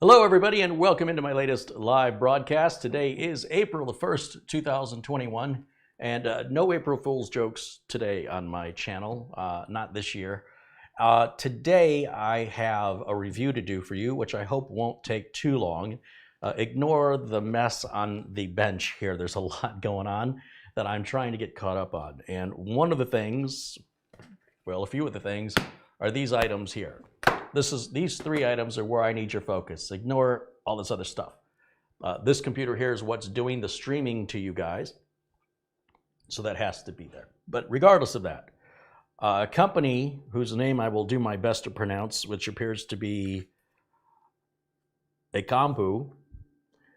Hello everybody and welcome into my latest live broadcast. Today is April the 1st, 2021 and no April Fool's jokes today on my channel, not this year. Today I have a review to do for you, which I hope won't take too long. Ignore the mess on the bench here. There's a lot going on that I'm trying to get caught up on. And one of the things, well, a few of the things are these items here. These three items are where I need your focus. Ignore all this other stuff. This computer here is what's doing the streaming to you guys. So that has to be there. But regardless of that, a company whose name I will do my best to pronounce, which appears to be AIKONPU,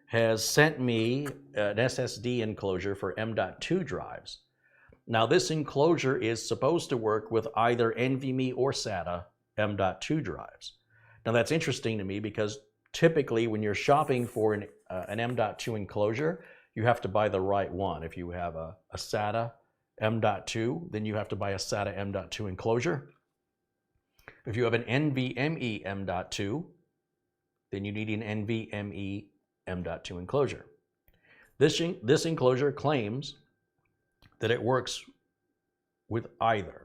has sent me an SSD enclosure for M.2 drives. Now this enclosure is supposed to work with either NVMe or SATA M.2 drives. Now that's interesting to me because typically when you're shopping for an M.2 enclosure, you have to buy the right one. If you have a SATA M.2, then you have to buy a SATA M.2 enclosure. If you have an NVMe M.2, then you need an NVMe M.2 enclosure. This enclosure claims that it works with either,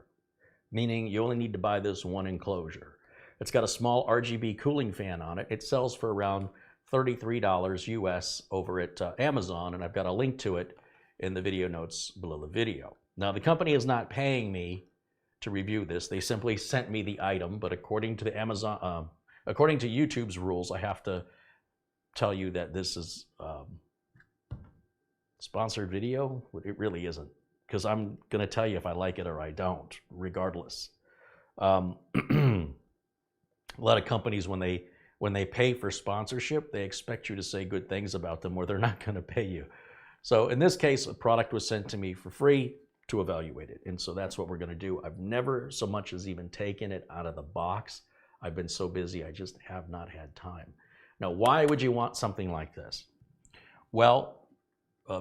meaning you only need to buy this one enclosure. It's got a small RGB cooling fan on it. It sells for around $33 US over at Amazon, and I've got a link to it in the video notes below the video. Now the company is not paying me to review this. They simply sent me the item, but according to according to YouTube's rules, I have to tell you that this is sponsored video. It really isn't, because I'm going to tell you if I like it or I don't, regardless. A lot of companies, when they pay for sponsorship, they expect you to say good things about them or they're not going to pay you. So in this case, a product was sent to me for free to evaluate it. And so that's what we're going to do. I've never so much as even taken it out of the box. I've been so busy, I just have not had time. Now, why would you want something like this? Well,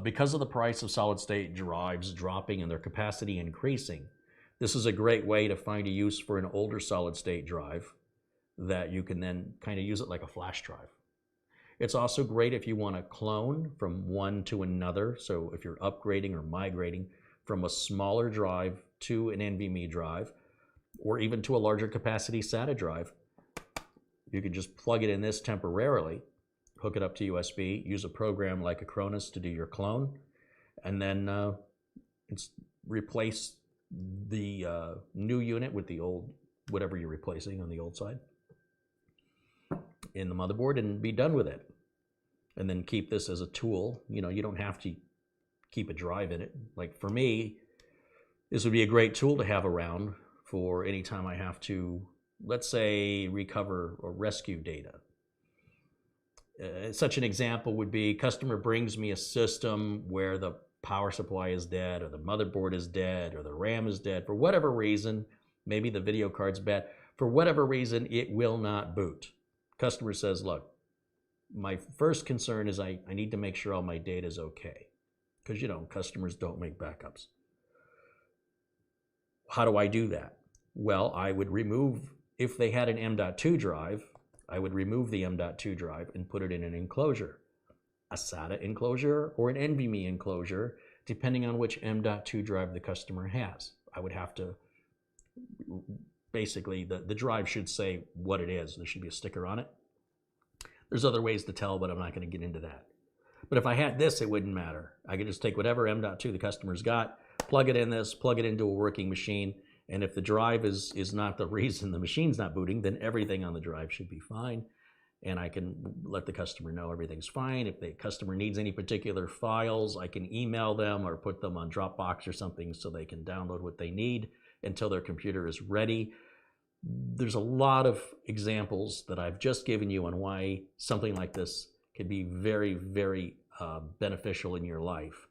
because of the price of solid-state drives dropping and their capacity increasing, this is a great way to find a use for an older solid-state drive that you can then kind of use it like a flash drive. It's also great if you want to clone from one to another. So if you're upgrading or migrating from a smaller drive to an NVMe drive, or even to a larger capacity SATA drive, you can just plug it in this temporarily, hook it up to USB, use a program like Acronis to do your clone, and then replace the new unit with the old, whatever you're replacing on the old side, in the motherboard and be done with it. And then keep this as a tool. You know, you don't have to keep a drive in it. Like for me, this would be a great tool to have around for any time I have to, let's say, recover or rescue data. Such an example would be customer brings me a system where the power supply is dead or the motherboard is dead or the RAM is dead for whatever reason. Maybe the video card's bad. For whatever reason, it will not boot. Customer says, look, my first concern is I need to make sure all my data is okay. Because, you know, customers don't make backups. How do I do that? Well, I would remove, if they had an M.2 drive, I would remove the M.2 drive and put it in an enclosure, a SATA enclosure or an NVMe enclosure, depending on which M.2 drive the customer has. I would have to, basically, the drive should say what it is. There should be a sticker on it. There's other ways to tell, but I'm not going to get into that. But if I had this, it wouldn't matter. I could just take whatever M.2 the customer's got, plug it in this, plug it into a working machine, and if the drive is not the reason the machine's not booting, then everything on the drive should be fine. And I can let the customer know everything's fine. If the customer needs any particular files, I can email them or put them on Dropbox or something so they can download what they need until their computer is ready. There's a lot of examples that I've just given you on why something like this can be very, very beneficial in your life.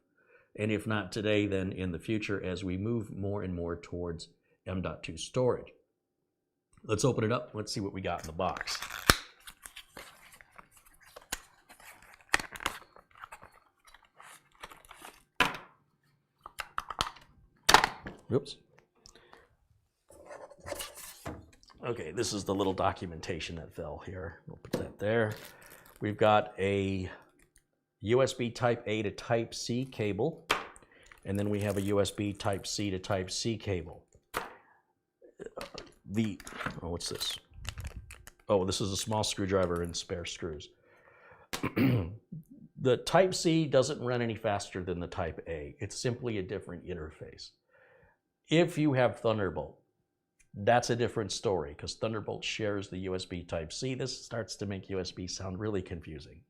And if not today, then in the future as we move more and more towards M.2 storage. Let's open it up. Let's see what we got in the box. Oops. Okay, this is the little documentation that fell here. We'll put that there. We've got a USB Type A to Type C cable, and then we have a USB Type C to Type C cable. What's this? Oh, this is a small screwdriver and spare screws. The Type C doesn't run any faster than the Type A. It's simply a different interface. If you have Thunderbolt, that's a different story because Thunderbolt shares the USB Type C. This starts to make USB sound really confusing.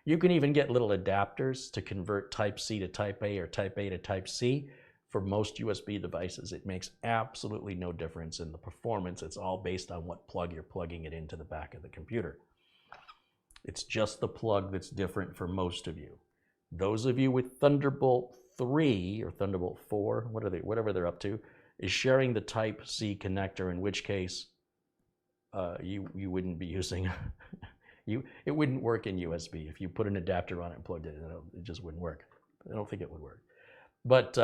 You can even get little adapters to convert Type C to Type A or Type A to Type C. For most USB devices, it makes absolutely no difference in the performance. It's all based on what plug you're plugging it into the back of the computer. It's just the plug that's different for most of you. Those of you with Thunderbolt 3 or Thunderbolt 4, whatever they're up to, is sharing the Type C connector, in which case you wouldn't be using it wouldn't work in USB. If you put an adapter on it and plugged it in, it just wouldn't work. I don't think it would work. But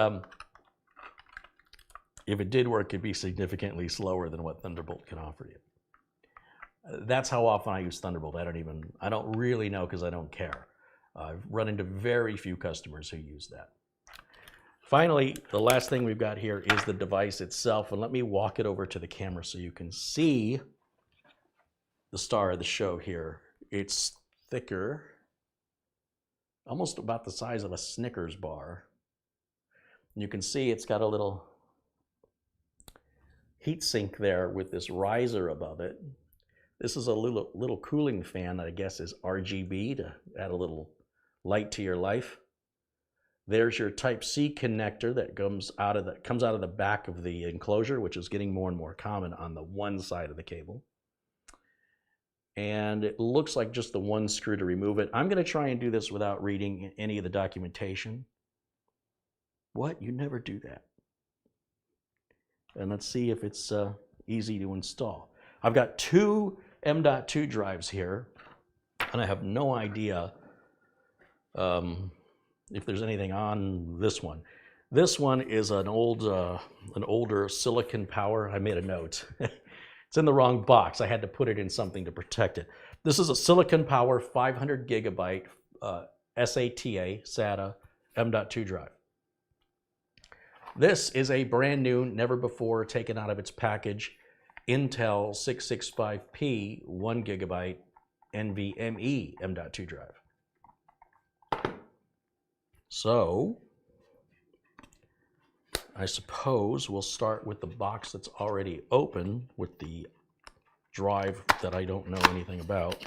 if it did work, it'd be significantly slower than what Thunderbolt can offer you. That's how often I use Thunderbolt. I don't really know because I don't care. I've run into very few customers who use that. Finally, the last thing we've got here is the device itself, and let me walk it over to the camera so you can see the star of the show here. It's thicker, almost about the size of a Snickers bar. And you can see it's got a little heat sink there with this riser above it. This is a little cooling fan that I guess is RGB to add a little light to your life. There's your Type C connector that comes out of the back of the enclosure, which is getting more and more common on the one side of the cable. And it looks like just the one screw to remove it. I'm going to try and do this without reading any of the documentation. What? You never do that. And let's see if it's easy to install. I've got two M.2 drives here, and I have no idea if there's anything on this one. This one is an older Silicon Power. I made a note. It's in the wrong box. I had to put it in something to protect it. This is a Silicon Power 500 gigabyte SATA M.2 drive. This is a brand new, never before taken out of its package, Intel 665p 1 gigabyte NVMe M.2 drive. So, I suppose we'll start with the box that's already open with the drive that I don't know anything about.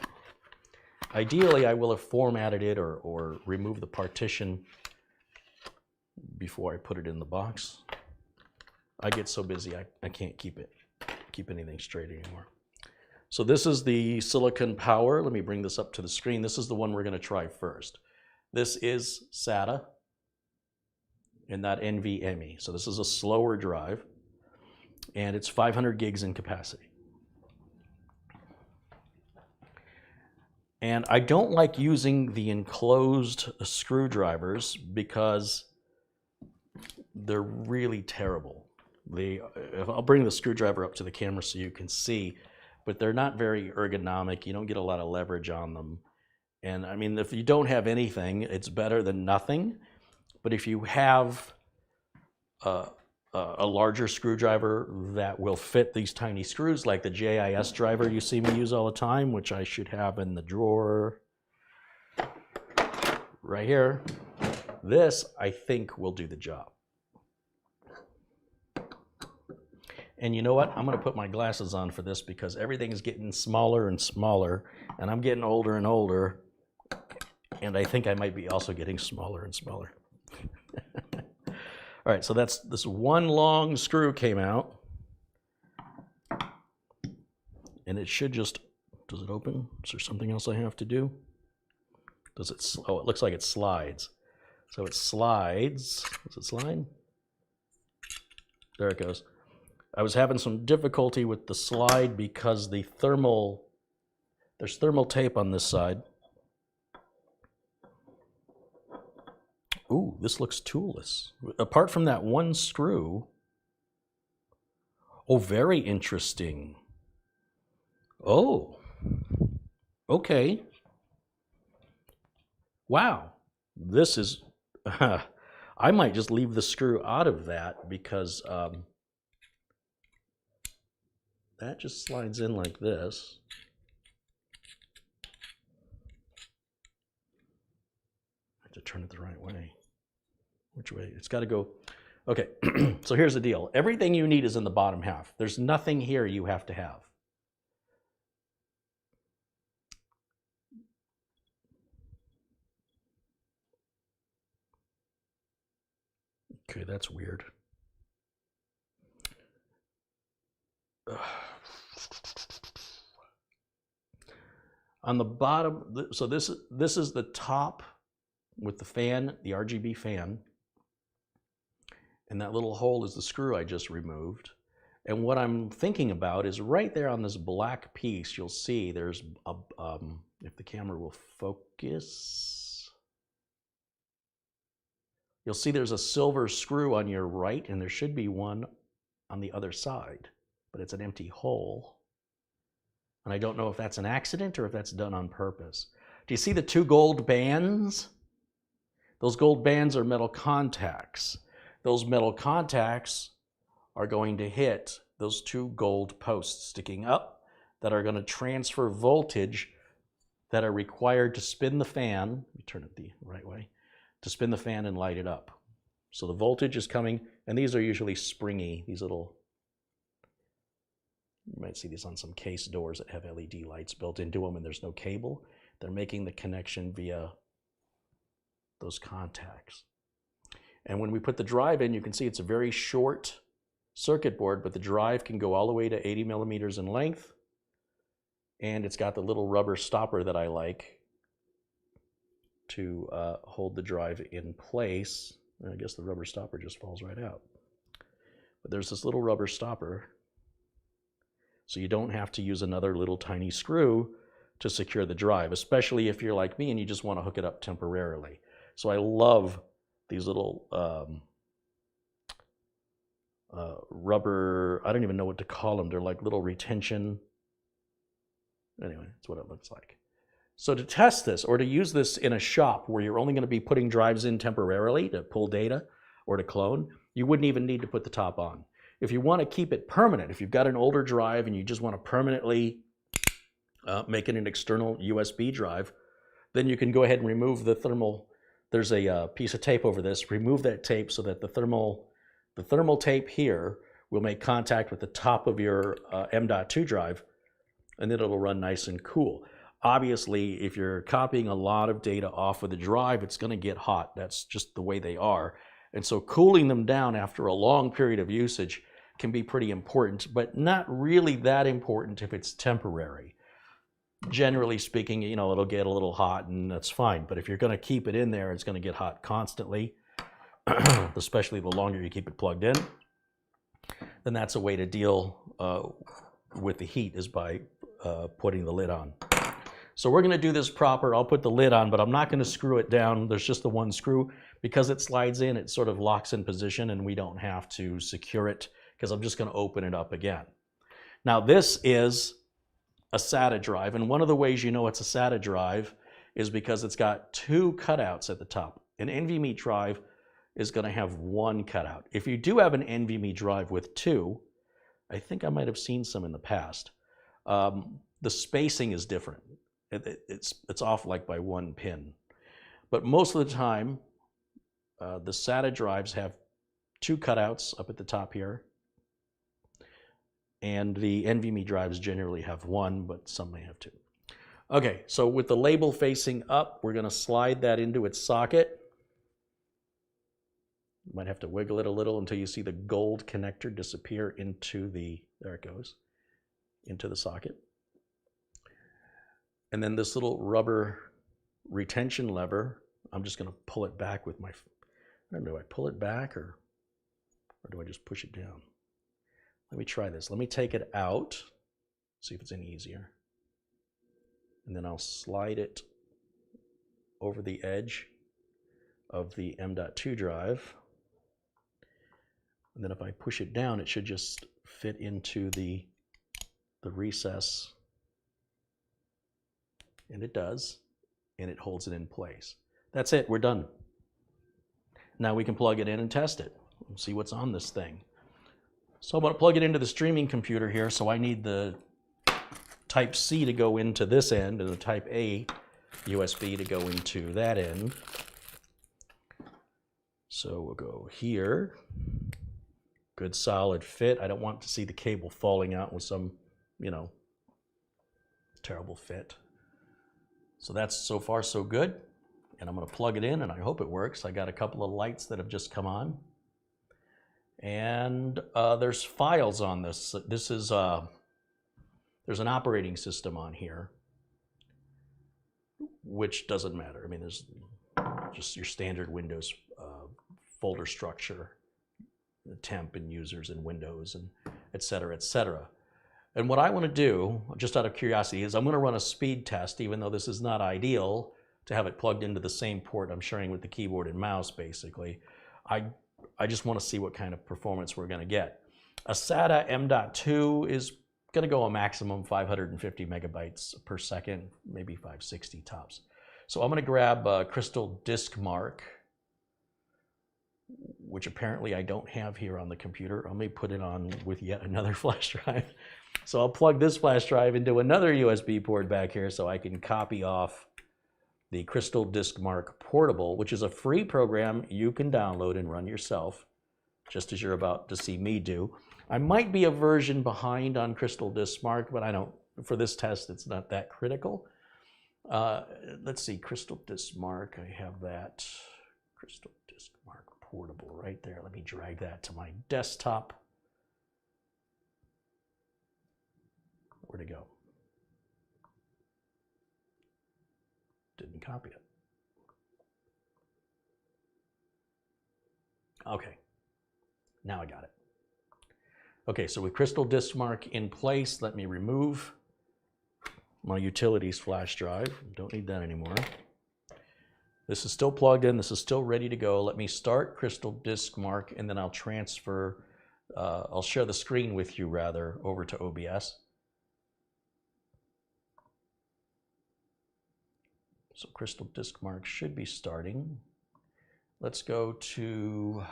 Ideally, I will have formatted it or removed the partition before I put it in the box. I get so busy I can't keep anything straight anymore. So this is the Silicon Power. Let me bring this up to the screen. This is the one we're going to try first. This is SATA and not NVMe. So this is a slower drive, and it's 500 gigs in capacity. And I don't like using the enclosed screwdrivers because they're really terrible. I'll bring the screwdriver up to the camera so you can see, but they're not very ergonomic. You don't get a lot of leverage on them. And I mean, if you don't have anything, it's better than nothing. But if you have a larger screwdriver that will fit these tiny screws, like the JIS driver you see me use all the time, which I should have in the drawer right here, this I think will do the job. And you know what? I'm going to put my glasses on for this because everything's getting smaller and smaller, and I'm getting older and older, and I think I might be also getting smaller and smaller. All right, so that's this one long screw came out, and it should just, does it open? Is there something else I have to do? Does it, oh, it looks like it slides. So it slides, does it slide? There it goes. I was having some difficulty with the slide because there's thermal tape on this side. Ooh, this looks toolless. Apart from that one screw. Oh, very interesting. Oh, okay. Wow, this is, I might just leave the screw out of that because that just slides in like this. I have to turn it the right way. Which way? It's got to go. Okay, so here's the deal. Everything you need is in the bottom half. There's nothing here you have to have. Okay, that's weird. On the bottom, so this is the top with the fan, the RGB fan, and that little hole is the screw I just removed. And what I'm thinking about is right there on this black piece, you'll see there's a, if the camera will focus, you'll see there's a silver screw on your right, and there should be one on the other side, but it's an empty hole. And I don't know if that's an accident or if that's done on purpose. Do you see the two gold bands? Those gold bands are metal contacts. Those metal contacts are going to hit those two gold posts sticking up that are going to transfer voltage that are required to spin the fan. Let me turn it the right way. To spin the fan and light it up. So the voltage is coming, and these are usually springy, these little, you might see these on some case doors that have LED lights built into them and there's no cable. They're making the connection via those contacts. And when we put the drive in, you can see it's a very short circuit board, but the drive can go all the way to 80 millimeters in length. And it's got the little rubber stopper that I like to hold the drive in place. And I guess the rubber stopper just falls right out. But there's this little rubber stopper, so you don't have to use another little tiny screw to secure the drive, especially if you're like me and you just want to hook it up temporarily. So I love these little rubber, I don't even know what to call them. They're like little retention. Anyway, that's what it looks like. So to test this or to use this in a shop where you're only going to be putting drives in temporarily to pull data or to clone, you wouldn't even need to put the top on. If you want to keep it permanent, if you've got an older drive and you just want to permanently make it an external USB drive, then you can go ahead and remove the thermal. There's a piece of tape over this. Remove that tape so that the thermal tape here will make contact with the top of your M.2 drive, and then it'll run nice and cool. Obviously, if you're copying a lot of data off of the drive, it's going to get hot. That's just the way they are. And so cooling them down after a long period of usage can be pretty important, but not really that important if it's temporary. Generally speaking, you know, it'll get a little hot and that's fine. But if you're going to keep it in there, it's going to get hot constantly, especially the longer you keep it plugged in. Then that's a way to deal with the heat, is by putting the lid on. So we're going to do this proper. I'll put the lid on, but I'm not going to screw it down. There's just the one screw. Because it slides in, it sort of locks in position and we don't have to secure it, because I'm just going to open it up again. Now this is a SATA drive, and one of the ways you know it's a SATA drive is because it's got two cutouts at the top. An NVMe drive is going to have one cutout. If you do have an NVMe drive with two, I think I might have seen some in the past, the spacing is different. It's off like by one pin. But most of the time, the SATA drives have two cutouts up at the top here, and the NVMe drives generally have one, but some may have two. Okay, so with the label facing up, we're going to slide that into its socket. You might have to wiggle it a little until you see the gold connector disappear into the, there it goes, into the socket. And then this little rubber retention lever, I'm just going to pull it back with my, I don't know, do I pull it back or do I just push it down? Let me try this. Let me take it out, see if it's any easier. And then I'll slide it over the edge of the M.2 drive. And then if I push it down, it should just fit into the recess And it does, and it holds it in place. That's it, we're done. Now we can plug it in and test it. See what's on this thing. So I'm going to plug it into the streaming computer here, so I need the Type C to go into this end and the Type A USB to go into that end. So we'll go here. Good solid fit. I don't want to see the cable falling out with some, you know, terrible fit. So that's so far so good. And I'm going to plug it in and I hope it works. I got a couple of lights that have just come on. And there's files on this. This is, there's an operating system on here, which doesn't matter. I mean, there's just your standard Windows folder structure, the temp and users and Windows and et cetera, et cetera. And what I want to do, just out of curiosity, is I'm going to run a speed test, even though this is not ideal to have it plugged into the same port I'm sharing with the keyboard and mouse, basically. I just want to see what kind of performance we're going to get. A SATA M.2 is going to go a maximum 550 megabytes per second, maybe 560 tops. So I'm going to grab CrystalDiskMark, which apparently I don't have here on the computer. I may put it on with yet another flash drive. So I'll plug this flash drive into another USB port back here so I can copy off the CrystalDiskMark Portable, which is a free program you can download and run yourself, just as you're about to see me do. I might be a version behind on CrystalDiskMark, but I don't, for this test, it's not that critical. Let's see, CrystalDiskMark, I have that. CrystalDiskMark Portable right there. Let me drag that to my desktop. Where'd it go? Didn't copy it. Okay, now I got it. Okay, so with CrystalDiskMark in place, let me remove my utilities flash drive. Don't need that anymore. This is still plugged in. This is still ready to go. Let me start CrystalDiskMark, and then I'll transfer, I'll share the screen with you, rather, over to OBS. So CrystalDiskMark should be starting. Let's go to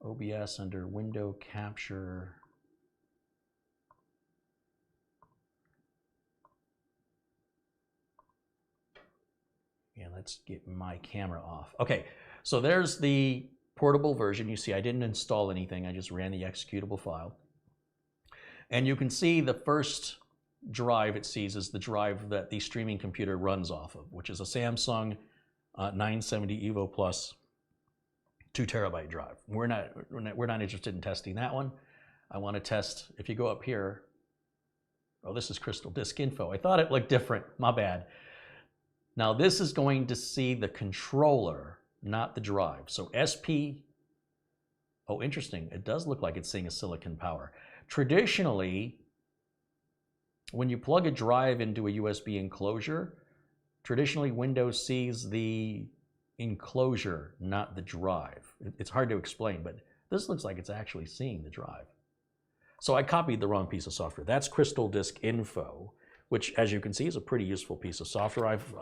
OBS under Window Capture. Yeah, let's get my camera off. Okay, so there's the portable version. You see I didn't install anything. I just ran the executable file. And you can see the first drive it sees is the drive that the streaming computer runs off of, which is a Samsung 970 EVO Plus 2 terabyte drive. We're not interested in testing that one. I want to test, if you go up here, oh, this is Crystal Disk Info. I thought it looked different, my bad. Now this is going to see the controller, not the drive. So SP, oh, interesting. It does look like it's seeing a silicon power. Traditionally, when you plug a drive into a USB enclosure, traditionally Windows sees the enclosure, not the drive. It's hard to explain, but this looks like it's actually seeing the drive. So I copied the wrong piece of software. That's Crystal Disk Info, which, as you can see, is a pretty useful piece of software. I've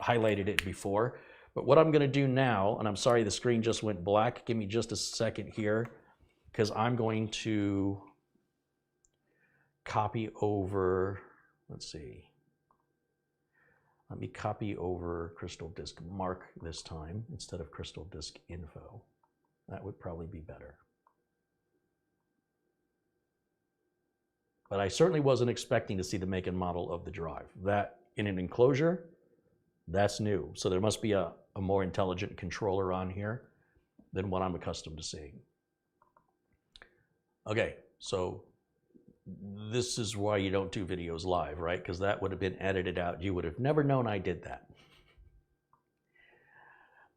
highlighted it before. But what I'm going to do now, and I'm sorry the screen just went black. Give me just a second here, because I'm going to copy over, let's see. Let me copy over CrystalDiskMark this time instead of Crystal Disk Info. That would probably be better. But I certainly wasn't expecting to see the make and model of the drive. That in an enclosure, that's new. So there must be a more intelligent controller on here than what I'm accustomed to seeing. Okay, so this is why you don't do videos live, right? Because that would have been edited out. You would have never known I did that.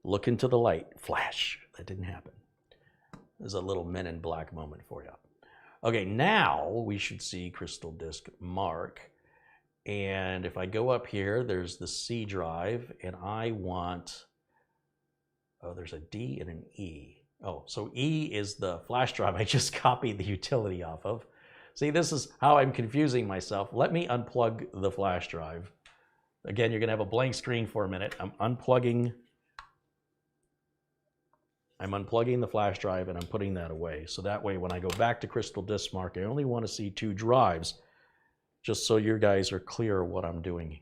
Look into the light. Flash. That didn't happen. There's a little Men in Black moment for you. Okay, now we should see CrystalDiskMark. And if I go up here, there's the C drive, and I want, oh, there's a D and an E. Oh, so E is the flash drive I just copied the utility off of. See, this is how I'm confusing myself. Let me unplug the flash drive. Again, you're going to have a blank screen for a minute. I'm unplugging the flash drive and I'm putting that away. So that way, when I go back to CrystalDiskMark, I only want to see 2 drives, just so you guys are clear what I'm doing,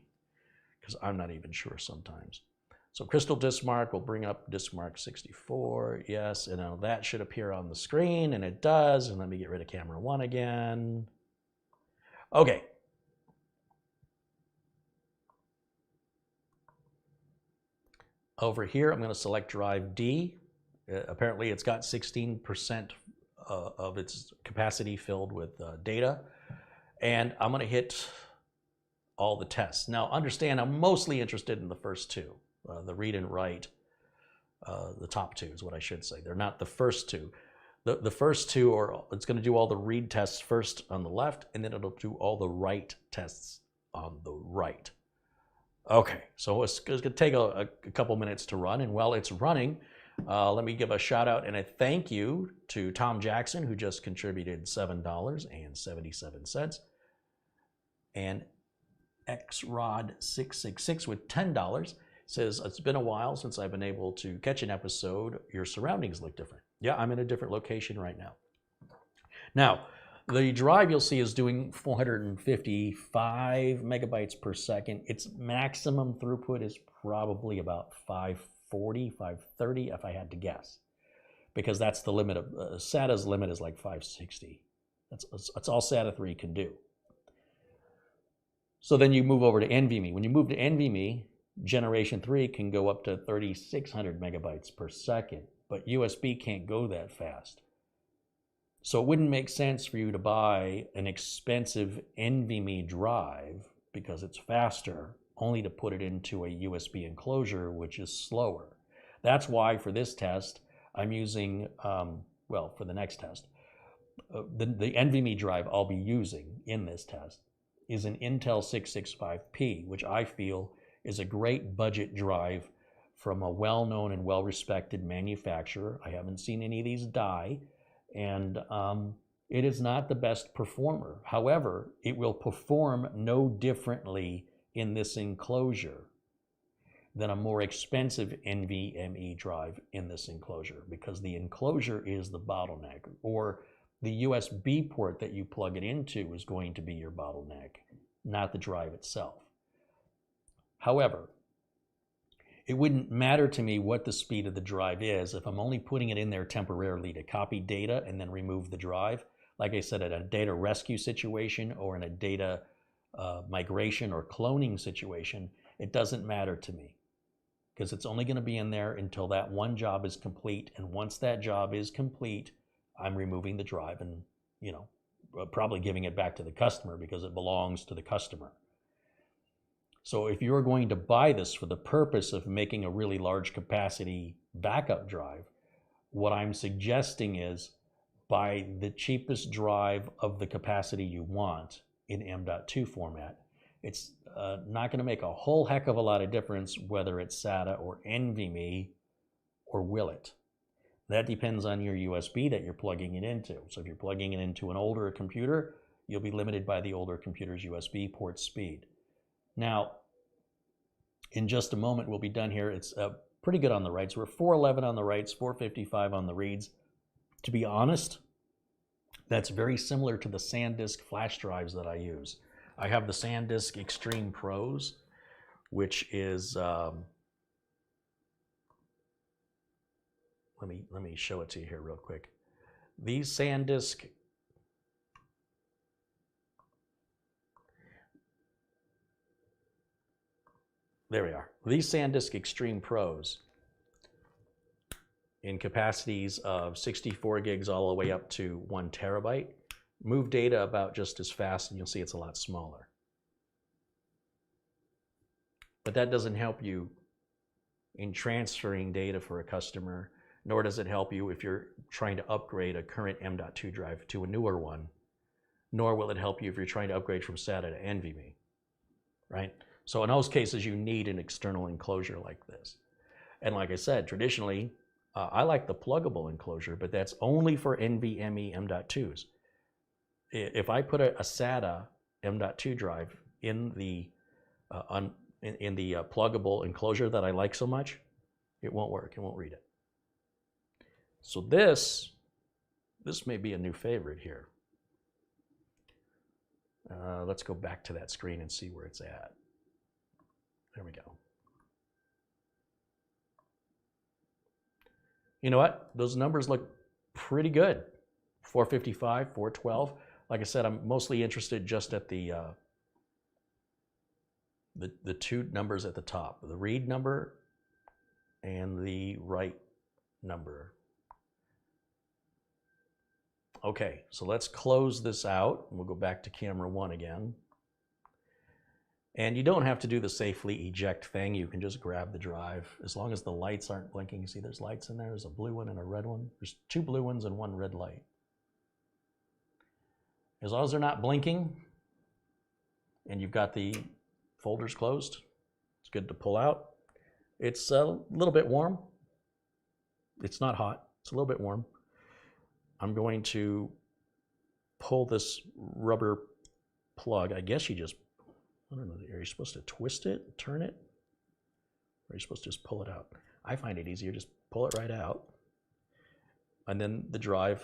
because I'm not even sure sometimes. So CrystalDiskMark will bring up DiskMark 64, yes, and now that should appear on the screen, and it does. And let me get rid of camera 1 again. Okay. Over here, I'm going to select drive D. Apparently, it's got 16% of its capacity filled with data. And I'm going to hit all the tests. Now, understand, I'm mostly interested in the first 2. The read and write, the top 2 is what I should say. They're not the first 2. The first 2 are, it's going to do all the read tests first on the left, and then it'll do all the write tests on the right. Okay, so it's going to take a couple minutes to run, and while it's running, let me give a shout out and a thank you to Tom Jackson, who just contributed $7.77, and XRod666 with $10. Says, it's been a while since I've been able to catch an episode. Your surroundings look different. Yeah, I'm in a different location right now. Now, the drive you'll see is doing 455 megabytes per second. Its maximum throughput is probably about 540, 530 if I had to guess, because that's the limit of SATA's limit is like 560. That's all SATA 3 can do. So then you move over to NVMe. When you move to NVMe, Generation 3 can go up to 3,600 megabytes per second, but USB can't go that fast. So it wouldn't make sense for you to buy an expensive NVMe drive because it's faster, only to put it into a USB enclosure, which is slower. That's why for this test, I'm using, well, for the next test, the NVMe drive I'll be using in this test is an Intel 665P, which I feel is a great budget drive from a well-known and well-respected manufacturer. I haven't seen any of these die, and it is not the best performer. However, it will perform no differently in this enclosure than a more expensive NVMe drive in this enclosure, because the enclosure is the bottleneck, or the USB port that you plug it into is going to be your bottleneck, not the drive itself. However, it wouldn't matter to me what the speed of the drive is if I'm only putting it in there temporarily to copy data and then remove the drive. Like I said, at a data rescue situation or in a data migration or cloning situation, it doesn't matter to me, because it's only going to be in there until that one job is complete. And once that job is complete, I'm removing the drive and, you know, probably giving it back to the customer because it belongs to the customer. So if you're going to buy this for the purpose of making a really large capacity backup drive, what I'm suggesting is buy the cheapest drive of the capacity you want in M.2 format. It's not going to make a whole heck of a lot of difference whether it's SATA or NVMe, or will it? That depends on your USB that you're plugging it into. So if you're plugging it into an older computer, you'll be limited by the older computer's USB port speed. Now, in just a moment, we'll be done here. It's pretty good on the writes. We're 411 on the writes, 455 on the reads. To be honest, that's very similar to the SanDisk flash drives that I use. I have the SanDisk Extreme Pros, which is, let me show it to you here real quick. These SanDisk, there we are. These SanDisk Extreme Pros in capacities of 64 gigs all the way up to 1 terabyte move data about just as fast, and you'll see it's a lot smaller. But that doesn't help you in transferring data for a customer, nor does it help you if you're trying to upgrade a current M.2 drive to a newer one, nor will it help you if you're trying to upgrade from SATA to NVMe, right? So in those cases, you need an external enclosure like this. And like I said, traditionally, I like the pluggable enclosure, but that's only for NVMe M.2s. if I put a SATA M.2 drive in the pluggable enclosure that I like so much, it won't work. It won't read it. So this may be a new favorite here. Let's go back to that screen and see where it's at. There we go. You know what? Those numbers look pretty good. 455, 412. Like I said, I'm mostly interested just at the two numbers at the top, the read number and the write number. Okay, so let's close this out. We'll go back to camera 1 again. And you don't have to do the safely eject thing. You can just grab the drive. As long as the lights aren't blinking. You see there's lights in there. There's a blue one and a red one. There's 2 blue ones and 1 red light. As long as they're not blinking and you've got the folders closed, it's good to pull out. It's a little bit warm. It's not hot. It's a little bit warm. I'm going to pull this rubber plug. I guess you just, I don't know, are you supposed to twist it, turn it? Or are you supposed to just pull it out? I find it easier, just pull it right out. And then the drive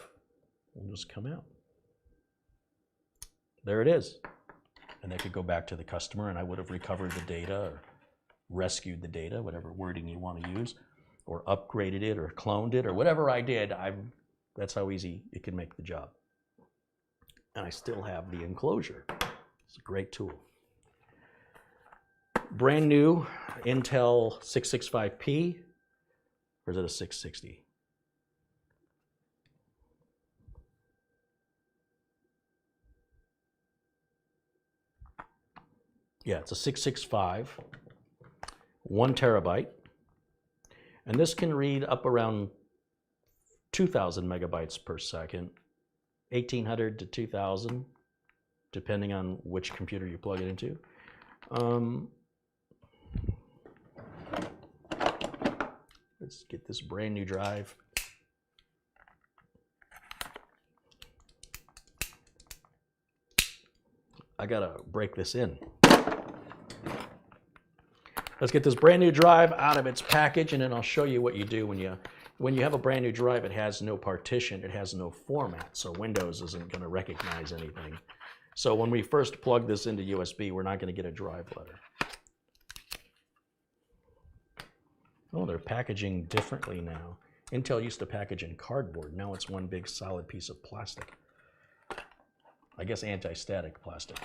will just come out. There it is. And they could go back to the customer and I would have recovered the data or rescued the data, whatever wording you want to use, or upgraded it or cloned it or whatever I did. That's how easy it can make the job. And I still have the enclosure. It's a great tool. Brand new Intel 665p, or is it a 660? Yeah, it's a 665, 1 terabyte. And this can read up around 2,000 megabytes per second, 1,800 to 2,000, depending on which computer you plug it into. Let's get this brand new drive. I gotta break this in. Let's get this brand new drive out of its package, and then I'll show you what you do when you have a brand new drive. It has no partition, it has no format, so Windows isn't going to recognize anything. So when we first plug this into USB, we're not going to get a drive letter. Oh, they're packaging differently now. Intel used to package in cardboard. Now it's one big solid piece of plastic. I guess anti-static plastic.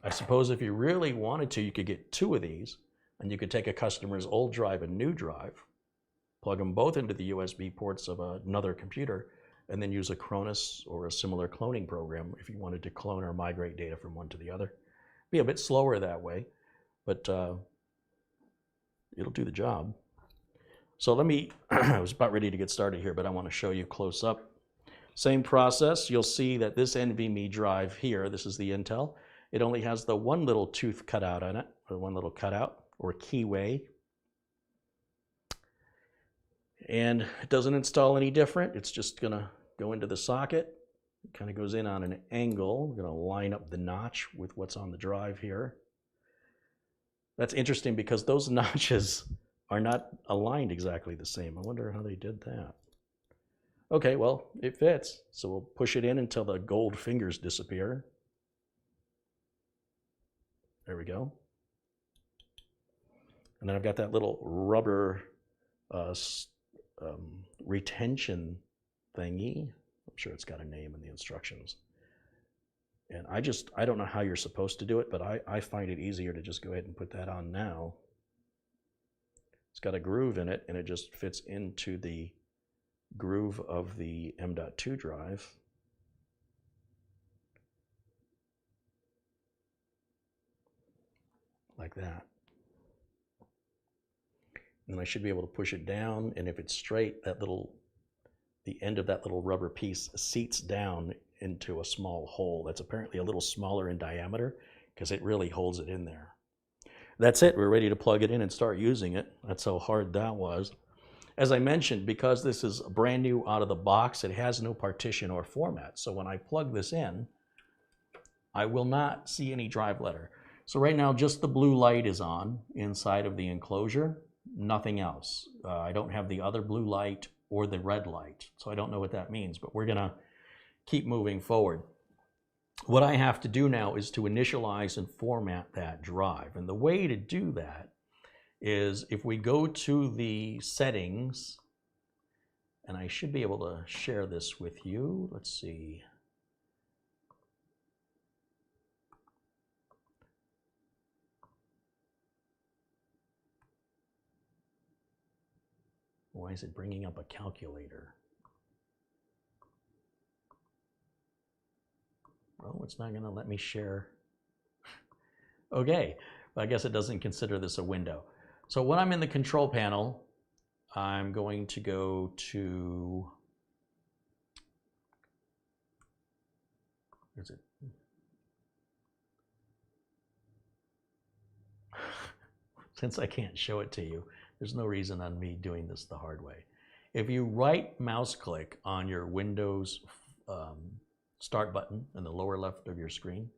I suppose if you really wanted to, you could get 2 of these, and you could take a customer's old drive and new drive, plug them both into the USB ports of another computer, and then use a Cronus or a similar cloning program if you wanted to clone or migrate data from one to the other. Be a bit slower that way, but it'll do the job. So let me, I was about ready to get started here, but I want to show you close up. Same process. You'll see that this NVMe drive here, this is the Intel, it only has the one little tooth cutout on it, or one little cutout, or keyway. And it doesn't install any different. It's just gonna go into the socket. It kind of goes in on an angle. We're gonna line up the notch with what's on the drive here. That's interesting because those notches are not aligned exactly the same. I wonder how they did that. Okay, well, it fits. So we'll push it in until the gold fingers disappear. There we go. And then I've got that little rubber retention thingy. I'm sure it's got a name in the instructions. And I don't know how you're supposed to do it, but I find it easier to just go ahead and put that on now. It's got a groove in it, and it just fits into the groove of the M.2 drive. Like that. And I should be able to push it down, and if it's straight, the end of that little rubber piece seats down into a small hole that's apparently a little smaller in diameter because it really holds it in there. that's it. We're ready to plug it in and start using it. That's how hard that was. As I mentioned, because this is brand new out of the box, it has no partition or format. So when I plug this in, I will not see any drive letter. So right now, just the blue light is on inside of the enclosure, nothing else. I don't have the other blue light or the red light, so I don't know what that means, but we're gonna keep moving forward. What I have to do now is to initialize and format that drive. And the way to do that is if we go to the settings, and I should be able to share this with you. Let's see. Why is it bringing up a calculator? Well, it's not going to let me share. Okay, I guess it doesn't consider this a window. So when I'm in the control panel, I'm going to go to, where's it? Since I can't show it to you, there's no reason on me doing this the hard way. If you right mouse click on your Windows start button in the lower left of your screen,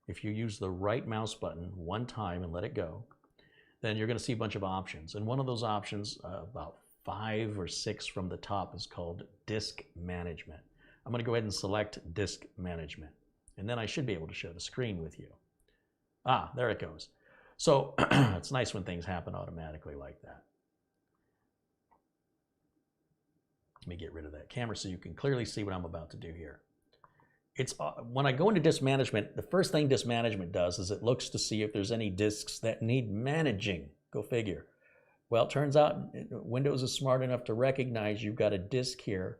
if you use the right mouse button one time and let it go, then you're going to see a bunch of options. And one of those options, about 5 or 6 from the top, is called Disk Management. I'm going to go ahead and select Disk Management. And then I should be able to share the screen with you. Ah, there it goes. So it's nice when things happen automatically like that. Let me get rid of that camera so you can clearly see what I'm about to do here. It's when I go into disk management, the first thing disk management does is it looks to see if there's any disks that need managing. Go figure. Well, it turns out Windows is smart enough to recognize you've got a disk here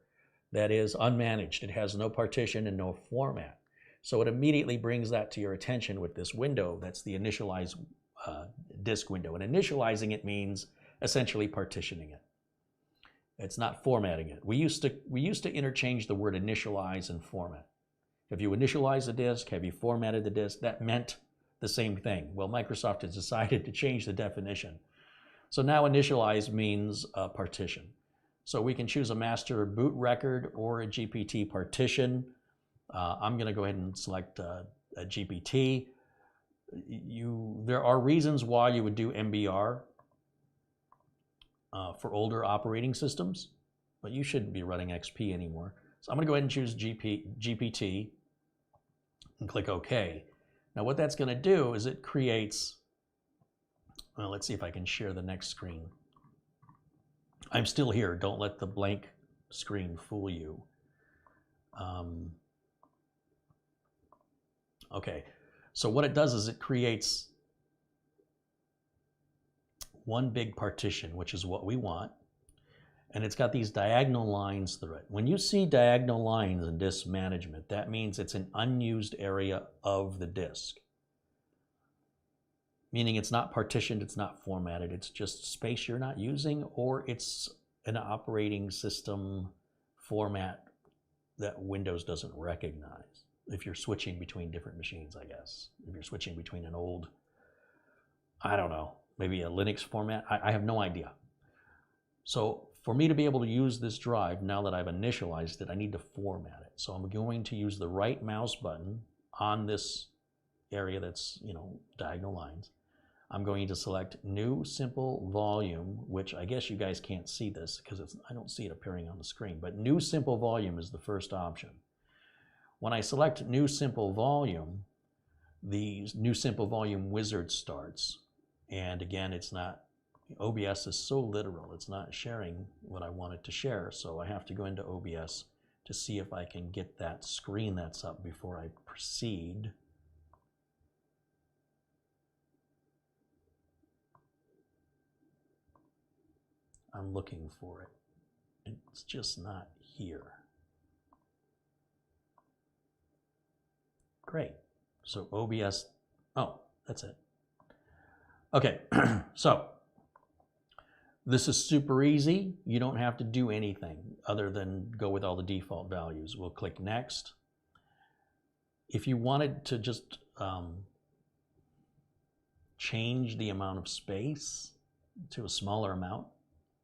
that is unmanaged. It has no partition and no format. So it immediately brings that to your attention with this window. That's the initialize disk window. And initializing it means essentially partitioning it. It's not formatting it. We used to interchange the word initialize and format. Have you initialized the disk? Have you formatted the disk? That meant the same thing. Well, Microsoft has decided to change the definition. So now initialize means partition. So we can choose a master boot record or a GPT partition. I'm going to go ahead and select a GPT. There are reasons why you would do MBR for older operating systems, but you shouldn't be running XP anymore. So I'm going to go ahead and choose GPT and click OK. Now what that's going to do is it creates, well, let's see if I can share the next screen. I'm still here. Don't let the blank screen fool you. Okay, so what it does is it creates one big partition, which is what we want. And it's got these diagonal lines through it. When you see diagonal lines in disk management, that means it's an unused area of the disk. Meaning it's not partitioned, it's not formatted, it's just space you're not using, or it's an operating system format that Windows doesn't recognize. If you're switching between different machines, I guess. If you're switching between an old, I don't know, maybe a Linux format, I have no idea. So for me to be able to use this drive, now that I've initialized it, I need to format it. So I'm going to use the right mouse button on this area that's, diagonal lines. I'm going to select New Simple Volume, which I guess you guys can't see this because I don't see it appearing on the screen, but New Simple Volume is the first option. When I select New Simple Volume, the New Simple Volume wizard starts. And again, it's not, OBS is so literal, it's not sharing what I want it to share, so I have to go into OBS to see if I can get that screen that's up before I proceed. I'm looking for it. It's just not here. Great. So OBS, oh, that's it. Okay, so this is super easy. You don't have to do anything other than go with all the default values. We'll click Next. If you wanted to just change the amount of space to a smaller amount.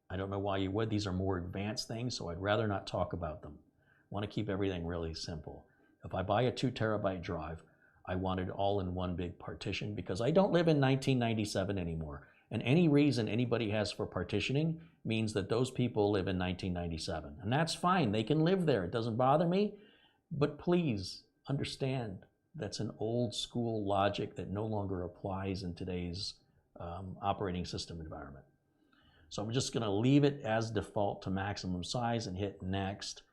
I don't know why you would. These are more advanced things, so I'd rather not talk about them. I want to keep everything really simple. If I buy a 2 terabyte drive, I want it all in one big partition because I don't live in 1997 anymore. And any reason anybody has for partitioning means that those people live in 1997. And that's fine. They can live there. It doesn't bother me. But please understand that's an old school logic that no longer applies in today's operating system environment. So I'm just going to leave it as default to maximum size and hit next.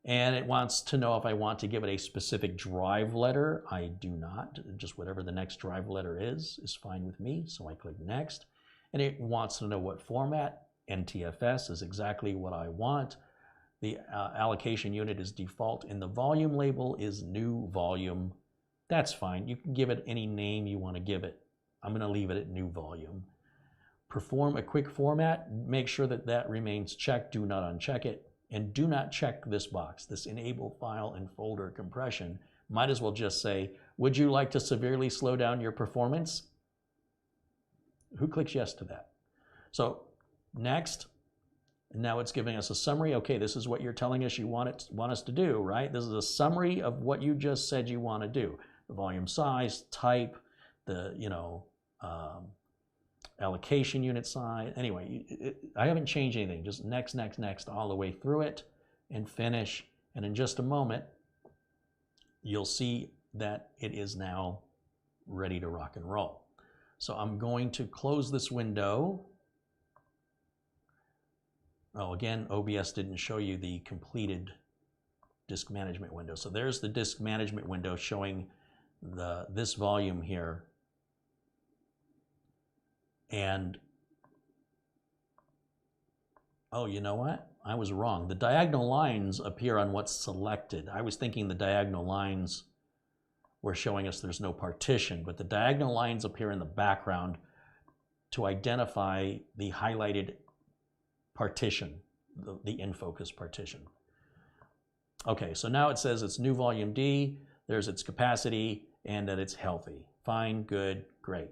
And it wants to know if I want to give it a specific drive letter. I do not. Just whatever the next drive letter is fine with me. So I click next. And it wants to know what format. NTFS is exactly what I want. The allocation unit is default, and the volume label is new volume. That's fine. You can give it any name you want to give it. I'm going to leave it at new volume. Perform a quick format. Make sure that that remains checked. Do not uncheck it. And do not check this box, this enable file and folder compression. Might as well just say, would you like to severely slow down your performance? Who clicks yes to that? So next, and now it's giving us a summary. Okay, this is what you're telling us you want us to do, right? This is a summary of what you just said you want to do. The volume size, type, the, allocation unit size. Anyway, I haven't changed anything. Just next, next, next all the way through it and finish. And in just a moment, you'll see that it is now ready to rock and roll. So I'm going to close this window. Oh, again, OBS didn't show you the completed disk management window. So there's the disk management window showing this volume here. And, oh, you know what? I was wrong. The diagonal lines appear on what's selected. I was thinking the diagonal lines were showing us there's no partition, but the diagonal lines appear in the background to identify the highlighted partition, the in focus partition. Okay, so now it says it's new volume D, there's its capacity, and that it's healthy. Fine, good, great.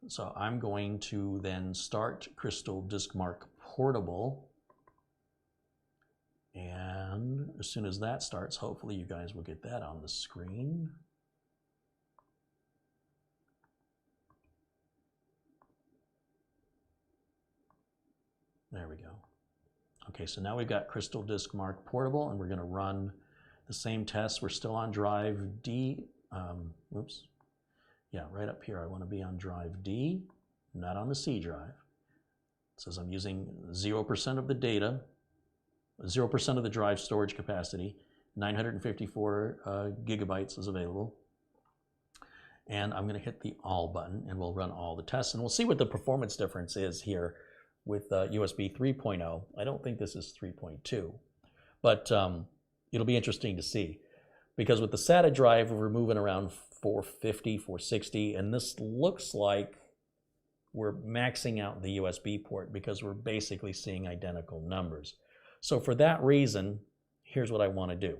So I'm going to then start CrystalDiskMark Portable. And as soon as that starts, hopefully you guys will get that on the screen. There we go. Okay, so now we've got CrystalDiskMark Portable, and we're going to run the same tests. We're still on drive D. Oops. Yeah, right up here. I want to be on drive D, not on the C drive. It says I'm using 0% of the data, 0% of the drive storage capacity, 954 gigabytes is available. And I'm going to hit the all button, and we'll run all the tests, and we'll see what the performance difference is here with USB 3.0. I don't think this is 3.2, but it'll be interesting to see, because with the SATA drive, we're moving around 450, 460, and this looks like we're maxing out the USB port because we're basically seeing identical numbers. So for that reason, here's what I want to do.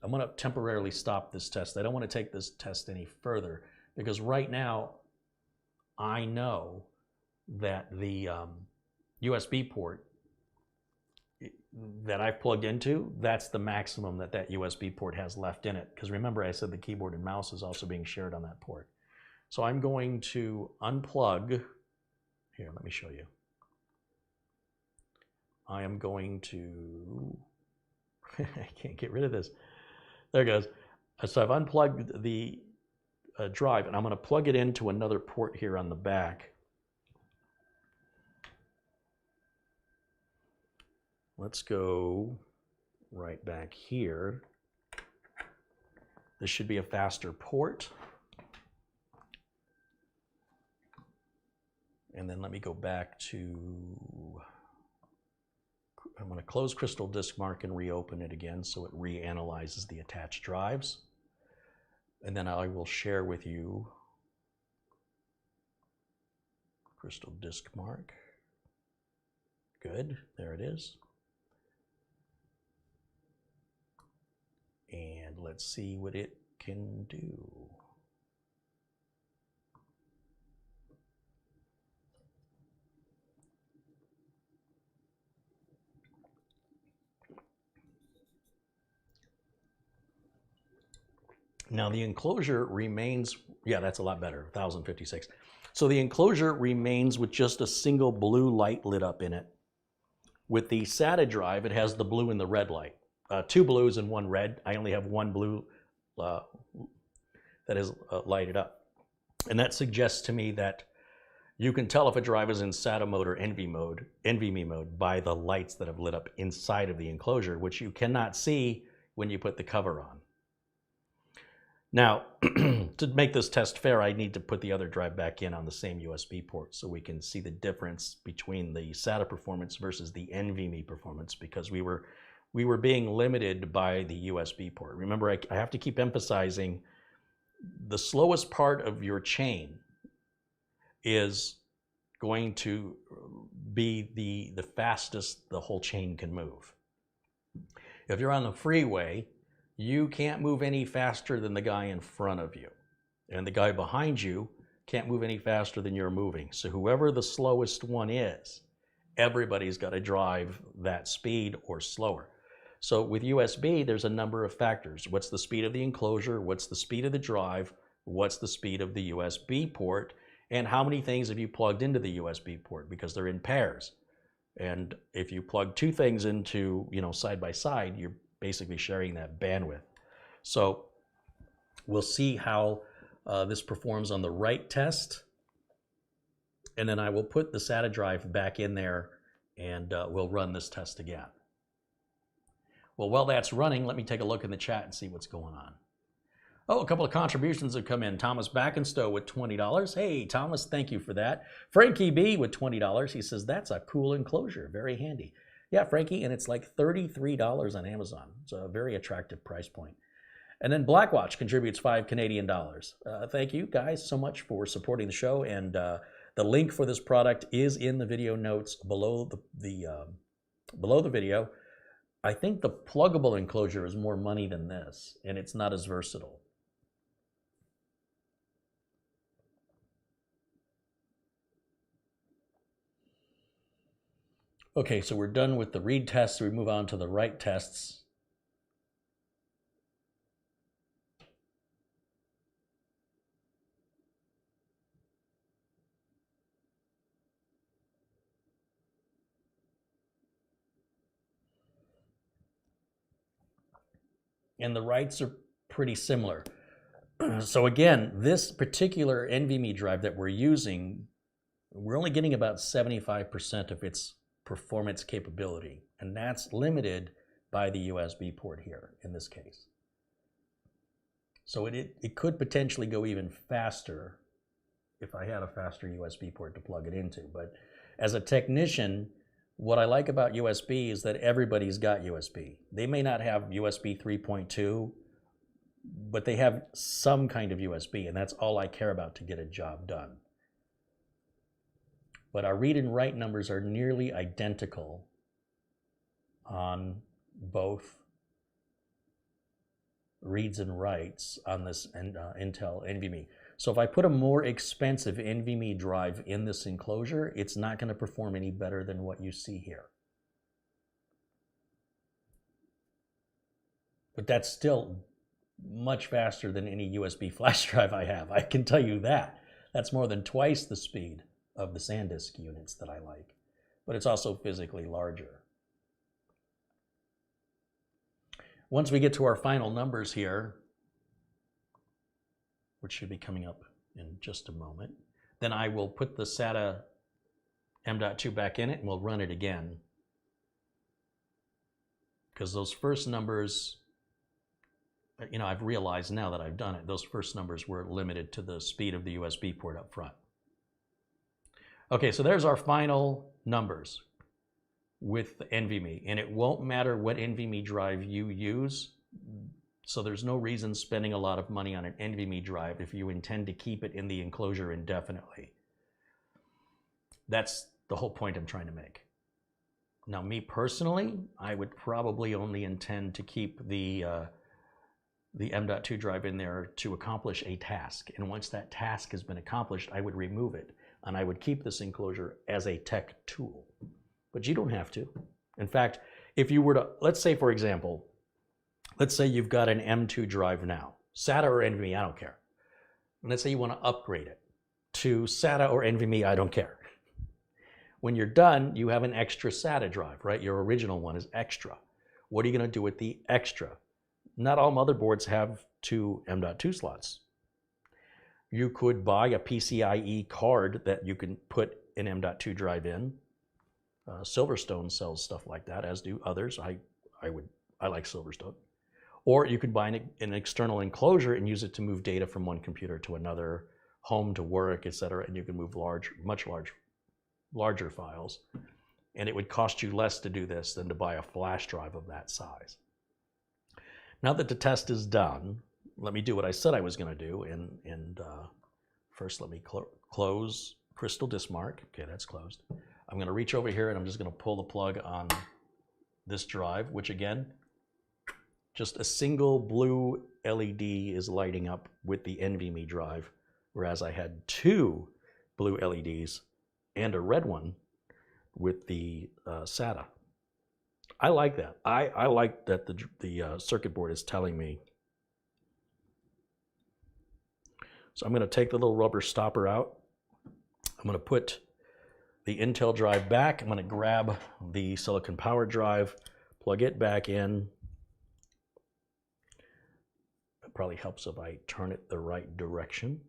I'm going to temporarily stop this test. I don't want to take this test any further because right now I know that the USB port that I've plugged into, that's the maximum that that USB port has left in it. Because remember, I said the keyboard and mouse is also being shared on that port. So I'm going to unplug. Here, let me show you. I am going to, I can't get rid of this. There it goes. So I've unplugged the drive, and I'm going to plug it into another port here on the back. Let's go right back here. This should be a faster port. And then let me go back to, I'm going to close CrystalDiskMark and reopen it again so it reanalyzes the attached drives. And then I will share with you CrystalDiskMark. Good, there it is. And let's see what it can do. Now the enclosure remains, yeah, that's a lot better, 1056. So the enclosure remains with just a single blue light lit up in it. With the SATA drive, it has the blue and the red light. Two blues and one red. I only have one blue that is lighted up. And that suggests to me that you can tell if a drive is in SATA mode or NVMe mode by the lights that have lit up inside of the enclosure, which you cannot see when you put the cover on. Now, to make this test fair, I need to put the other drive back in on the same USB port so we can see the difference between the SATA performance versus the NVMe performance, because we were being limited by the USB port. Remember, I have to keep emphasizing the slowest part of your chain is going to be the fastest the whole chain can move. If you're on the freeway, you can't move any faster than the guy in front of you. And the guy behind you can't move any faster than you're moving. So whoever the slowest one is, everybody's got to drive that speed or slower. So with USB, there's a number of factors. What's the speed of the enclosure? What's the speed of the drive? What's the speed of the USB port? And how many things have you plugged into the USB port? Because they're in pairs. And if you plug two things into, side by side, you're basically sharing that bandwidth. So we'll see how this performs on the write test. And then I will put the SATA drive back in there and we'll run this test again. Well, while that's running, let me take a look in the chat and see what's going on. Oh, a couple of contributions have come in. Thomas Backenstow with $20. Hey, Thomas, thank you for that. Frankie B with $20. He says, that's a cool enclosure. Very handy. Yeah, Frankie, and it's like $33 on Amazon. It's a very attractive price point. And then Blackwatch contributes $5 Canadian. Thank you guys so much for supporting the show. And the link for this product is in the video notes below the video. I think the pluggable enclosure is more money than this, and it's not as versatile. Okay, so we're done with the read tests. We move on to the write tests. And the writes are pretty similar. So again, this particular NVMe drive that we're using, we're only getting about 75% of its performance capability, and that's limited by the USB port here in this case. So it could potentially go even faster if I had a faster USB port to plug it into. But as a technician, what I like about USB is that everybody's got USB. They may not have USB 3.2, but they have some kind of USB, and that's all I care about to get a job done. But our read and write numbers are nearly identical on both reads and writes on this Intel NVMe. So if I put a more expensive NVMe drive in this enclosure, it's not going to perform any better than what you see here. But that's still much faster than any USB flash drive I have. I can tell you that. That's more than twice the speed of the SanDisk units that I like, but it's also physically larger. Once we get to our final numbers here, which should be coming up in just a moment, then I will put the SATA M.2 back in it and we'll run it again. Because those first numbers, I've realized now that I've done it, those first numbers were limited to the speed of the USB port up front. Okay, so there's our final numbers with NVMe, and it won't matter what NVMe drive you use, so there's no reason spending a lot of money on an NVMe drive if you intend to keep it in the enclosure indefinitely. That's the whole point I'm trying to make. Now, me personally, I would probably only intend to keep the M.2 drive in there to accomplish a task, and once that task has been accomplished, I would remove it. And I would keep this enclosure as a tech tool. But you don't have to. In fact, if you were to, let's say for example, let's say you've got an M.2 drive now. SATA or NVMe, I don't care. And let's say you want to upgrade it to SATA or NVMe, I don't care. When you're done, you have an extra SATA drive, right? Your original one is extra. What are you going to do with the extra? Not all motherboards have 2 M.2 slots. You could buy a PCIe card that you can put an M.2 drive in. Silverstone sells stuff like that, as do others. I like Silverstone. Or you could buy an external enclosure and use it to move data from one computer to another, home to work, etc. And you can move much larger files. And it would cost you less to do this than to buy a flash drive of that size. Now that the test is done, let me do what I said I was going to do. And first, let me close CrystalDiskMark. Okay, that's closed. I'm going to reach over here and I'm just going to pull the plug on this drive, which again, just a single blue LED is lighting up with the NVMe drive, whereas I had 2 blue LEDs and a red one with the SATA. I like that. I like that the circuit board is telling me. So I'm going to take the little rubber stopper out. I'm going to put the Intel drive back. I'm going to grab the silicon power drive, plug it back in. It probably helps if I turn it the right direction.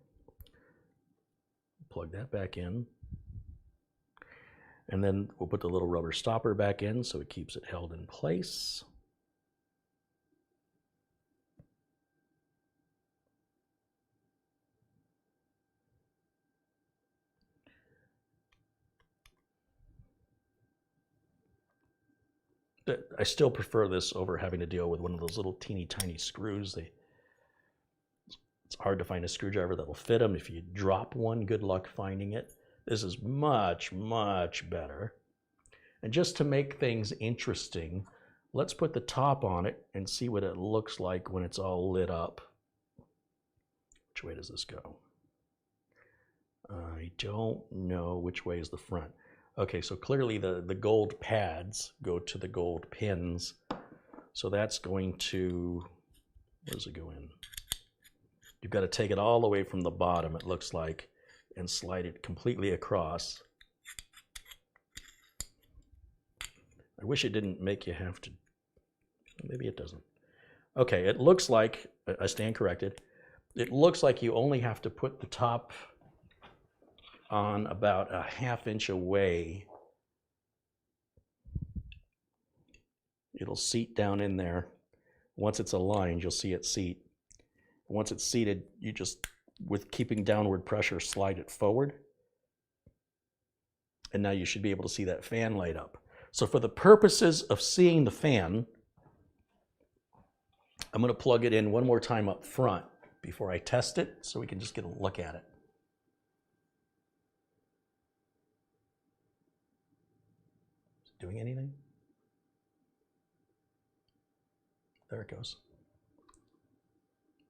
Plug that back in. And then we'll put the little rubber stopper back in so it keeps it held in place. I still prefer this over having to deal with one of those little teeny tiny screws. It's hard to find a screwdriver that'll fit them. If you drop one, good luck finding it. This is much, much better. And just to make things interesting, let's put the top on it and see what it looks like when it's all lit up. Which way does this go? I don't know which way is the front. Okay, so clearly the gold pads go to the gold pins. So that's going to, where does it go in? You've got to take it all the way from the bottom, it looks like, and slide it completely across. I wish it didn't make you have to, maybe it doesn't. Okay, it looks like, I stand corrected, it looks like you only have to put the top on about a ½ inch away. It'll seat down in there. Once it's aligned, you'll see it seat. Once it's seated, you just, with keeping downward pressure, slide it forward. And now you should be able to see that fan light up. So for the purposes of seeing the fan, I'm going to plug it in one more time up front before I test it so we can just get a look at it. Is it doing anything? There it goes.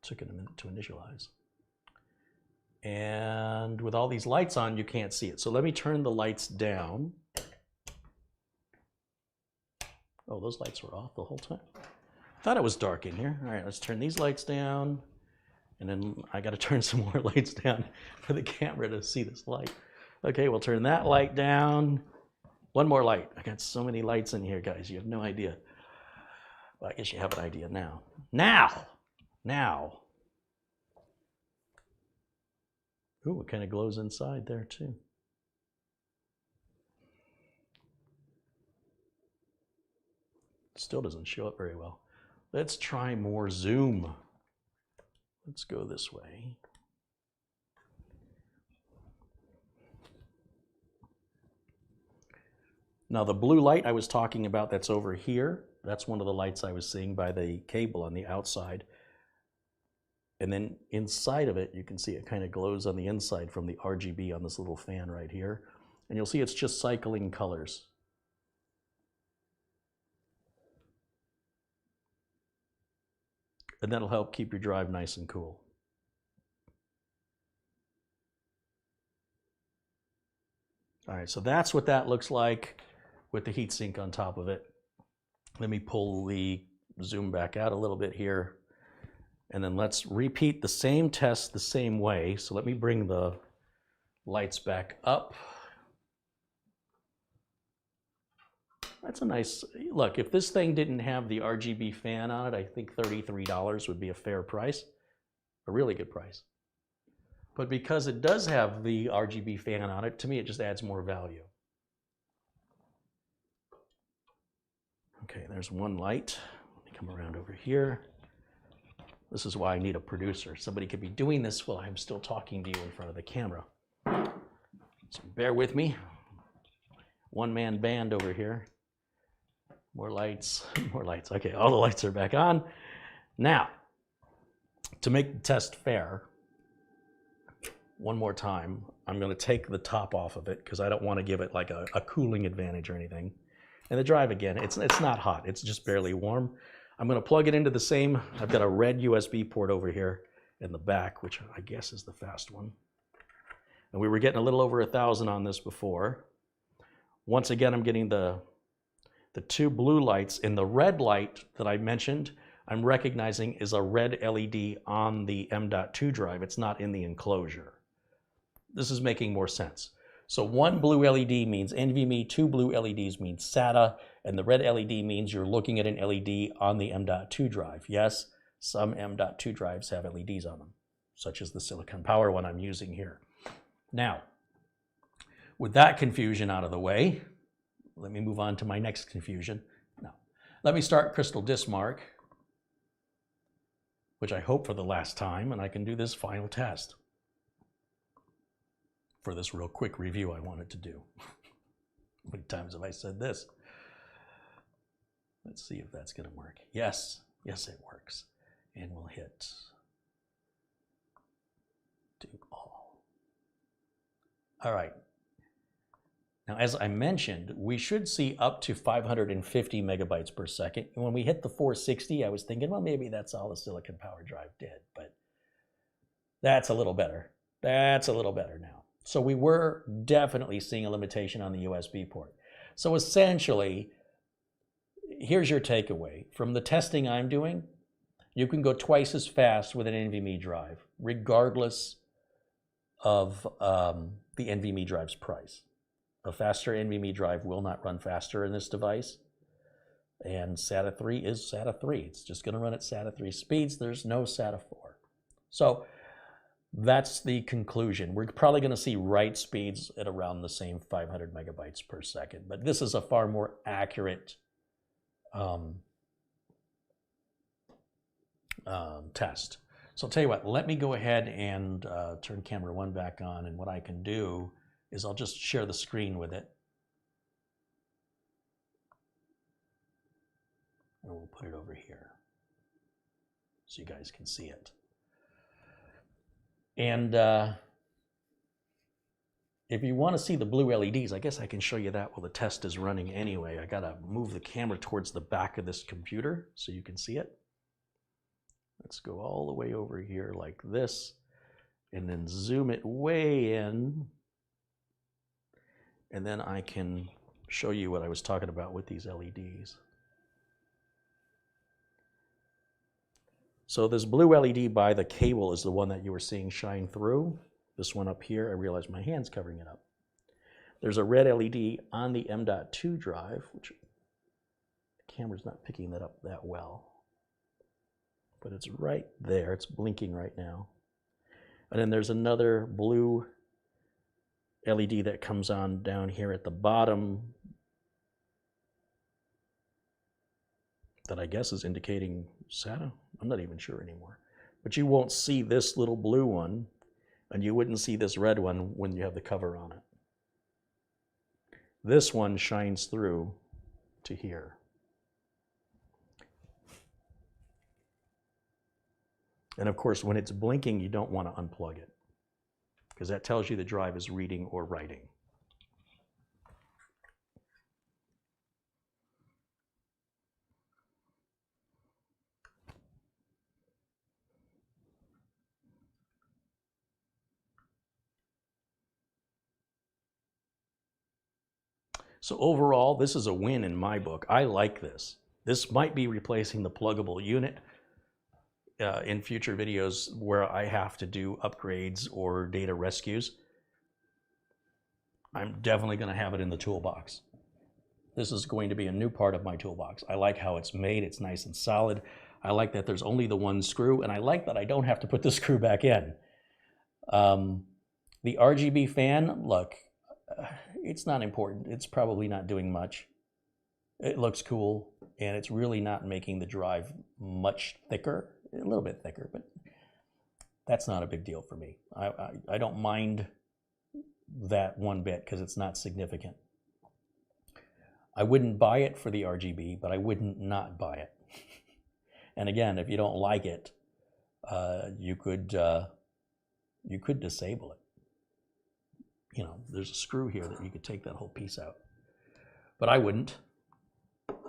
Took it a minute to initialize. And with all these lights on, you can't see it. So let me turn the lights down. Oh, those lights were off the whole time. Thought it was dark in here. All right, let's turn these lights down. And then I got to turn some more lights down for the camera to see this light. Okay, we'll turn that light down. One more light. I got so many lights in here, guys. You have no idea. Well, I guess you have an idea now. Now. Ooh, it kind of glows inside there too. Still doesn't show up very well. Let's try more zoom. Let's go this way. Now the blue light I was talking about that's over here, that's one of the lights I was seeing by the cable on the outside. And then inside of it, you can see it kind of glows on the inside from the RGB on this little fan right here. And you'll see it's just cycling colors. And that'll help keep your drive nice and cool. All right, so that's what that looks like with the heatsink on top of it. Let me pull the zoom back out a little bit here. And then let's repeat the same test the same way. So let me bring the lights back up. That's a nice, look, if this thing didn't have the RGB fan on it, I think $33 would be a fair price, a really good price. But because it does have the RGB fan on it, to me, it just adds more value. Okay, there's one light. Let me come around over here. This is why I need a producer. Somebody could be doing this while I'm still talking to you in front of the camera. So bear with me. One-man band over here. More lights, more lights. Okay, all the lights are back on. Now, to make the test fair, one more time, I'm going to take the top off of it because I don't want to give it like a cooling advantage or anything. And the drive, again, it's not hot. It's just barely warm. I'm going to plug it into the same. I've got a red USB port over here in the back, which I guess is the fast one. And we were getting a little over 1,000 on this before. Once again, I'm getting the two blue lights, and the red light that I mentioned, I'm recognizing is a red LED on the M.2 drive. It's not in the enclosure. This is making more sense. So one blue LED means NVMe, two blue LEDs means SATA, and the red LED means you're looking at an LED on the M.2 drive. Yes, some M.2 drives have LEDs on them, such as the Silicon Power one I'm using here. Now, with that confusion out of the way, let me move on to my next confusion. Now, let me start CrystalDiskMark, which I hope for the last time, and I can do this final test for this real quick review I wanted to do. How many times have I said this? Let's see if that's going to work. Yes, yes, it works. And we'll hit do all. All right. Now, as I mentioned, we should see up to 550 megabytes per second. And when we hit the 460, I was thinking, well, maybe that's all the Silicon Power drive did, but that's a little better. That's a little better now. So we were definitely seeing a limitation on the USB port. So essentially, here's your takeaway. From the testing I'm doing, you can go twice as fast with an NVMe drive, regardless of the NVMe drive's price. A faster NVMe drive will not run faster in this device. And SATA 3 is SATA 3. It's just going to run at SATA 3 speeds. There's no SATA 4. So that's the conclusion. We're probably going to see write speeds at around the same 500 megabytes per second. But this is a far more accurate test. So I'll tell you what, let me go ahead and turn camera 1 back on. And what I can do is I'll just share the screen with it. And we'll put it over here so you guys can see it. And if you want to see the blue LEDs, I guess I can show you that while the test is running anyway. I got to move the camera towards the back of this computer so you can see it. Let's go all the way over here like this and then zoom it way in. And then I can show you what I was talking about with these LEDs. So this blue LED by the cable is the one that you were seeing shine through. This one up here, I realize my hand's covering it up. There's a red LED on the M.2 drive, which the camera's not picking that up that well. But it's right there, it's blinking right now. And then there's another blue LED that comes on down here at the bottom that I guess is indicating SATA. I'm not even sure anymore. But you won't see this little blue one, and you wouldn't see this red one when you have the cover on it. This one shines through to here. And of course, when it's blinking, you don't want to unplug it, because that tells you the drive is reading or writing. So overall, this is a win in my book. I like this. This might be replacing the pluggable unit. in future videos where I have to do upgrades or data rescues, I'm definitely going to have it in the toolbox. This is going to be a new part of my toolbox. I like how it's made. It's nice and solid. I like that there's only the one screw, and I like that I don't have to put the screw back in. The RGB fan, look, it's not important. It's probably not doing much. It looks cool, and it's really not making the drive much thicker. A little bit thicker, but that's not a big deal for me. I don't mind that one bit because it's not significant. I wouldn't buy it for the RGB, but I wouldn't not buy it. And again, if you don't like it, you could disable it. You know, there's a screw here that you could take that whole piece out. But I wouldn't.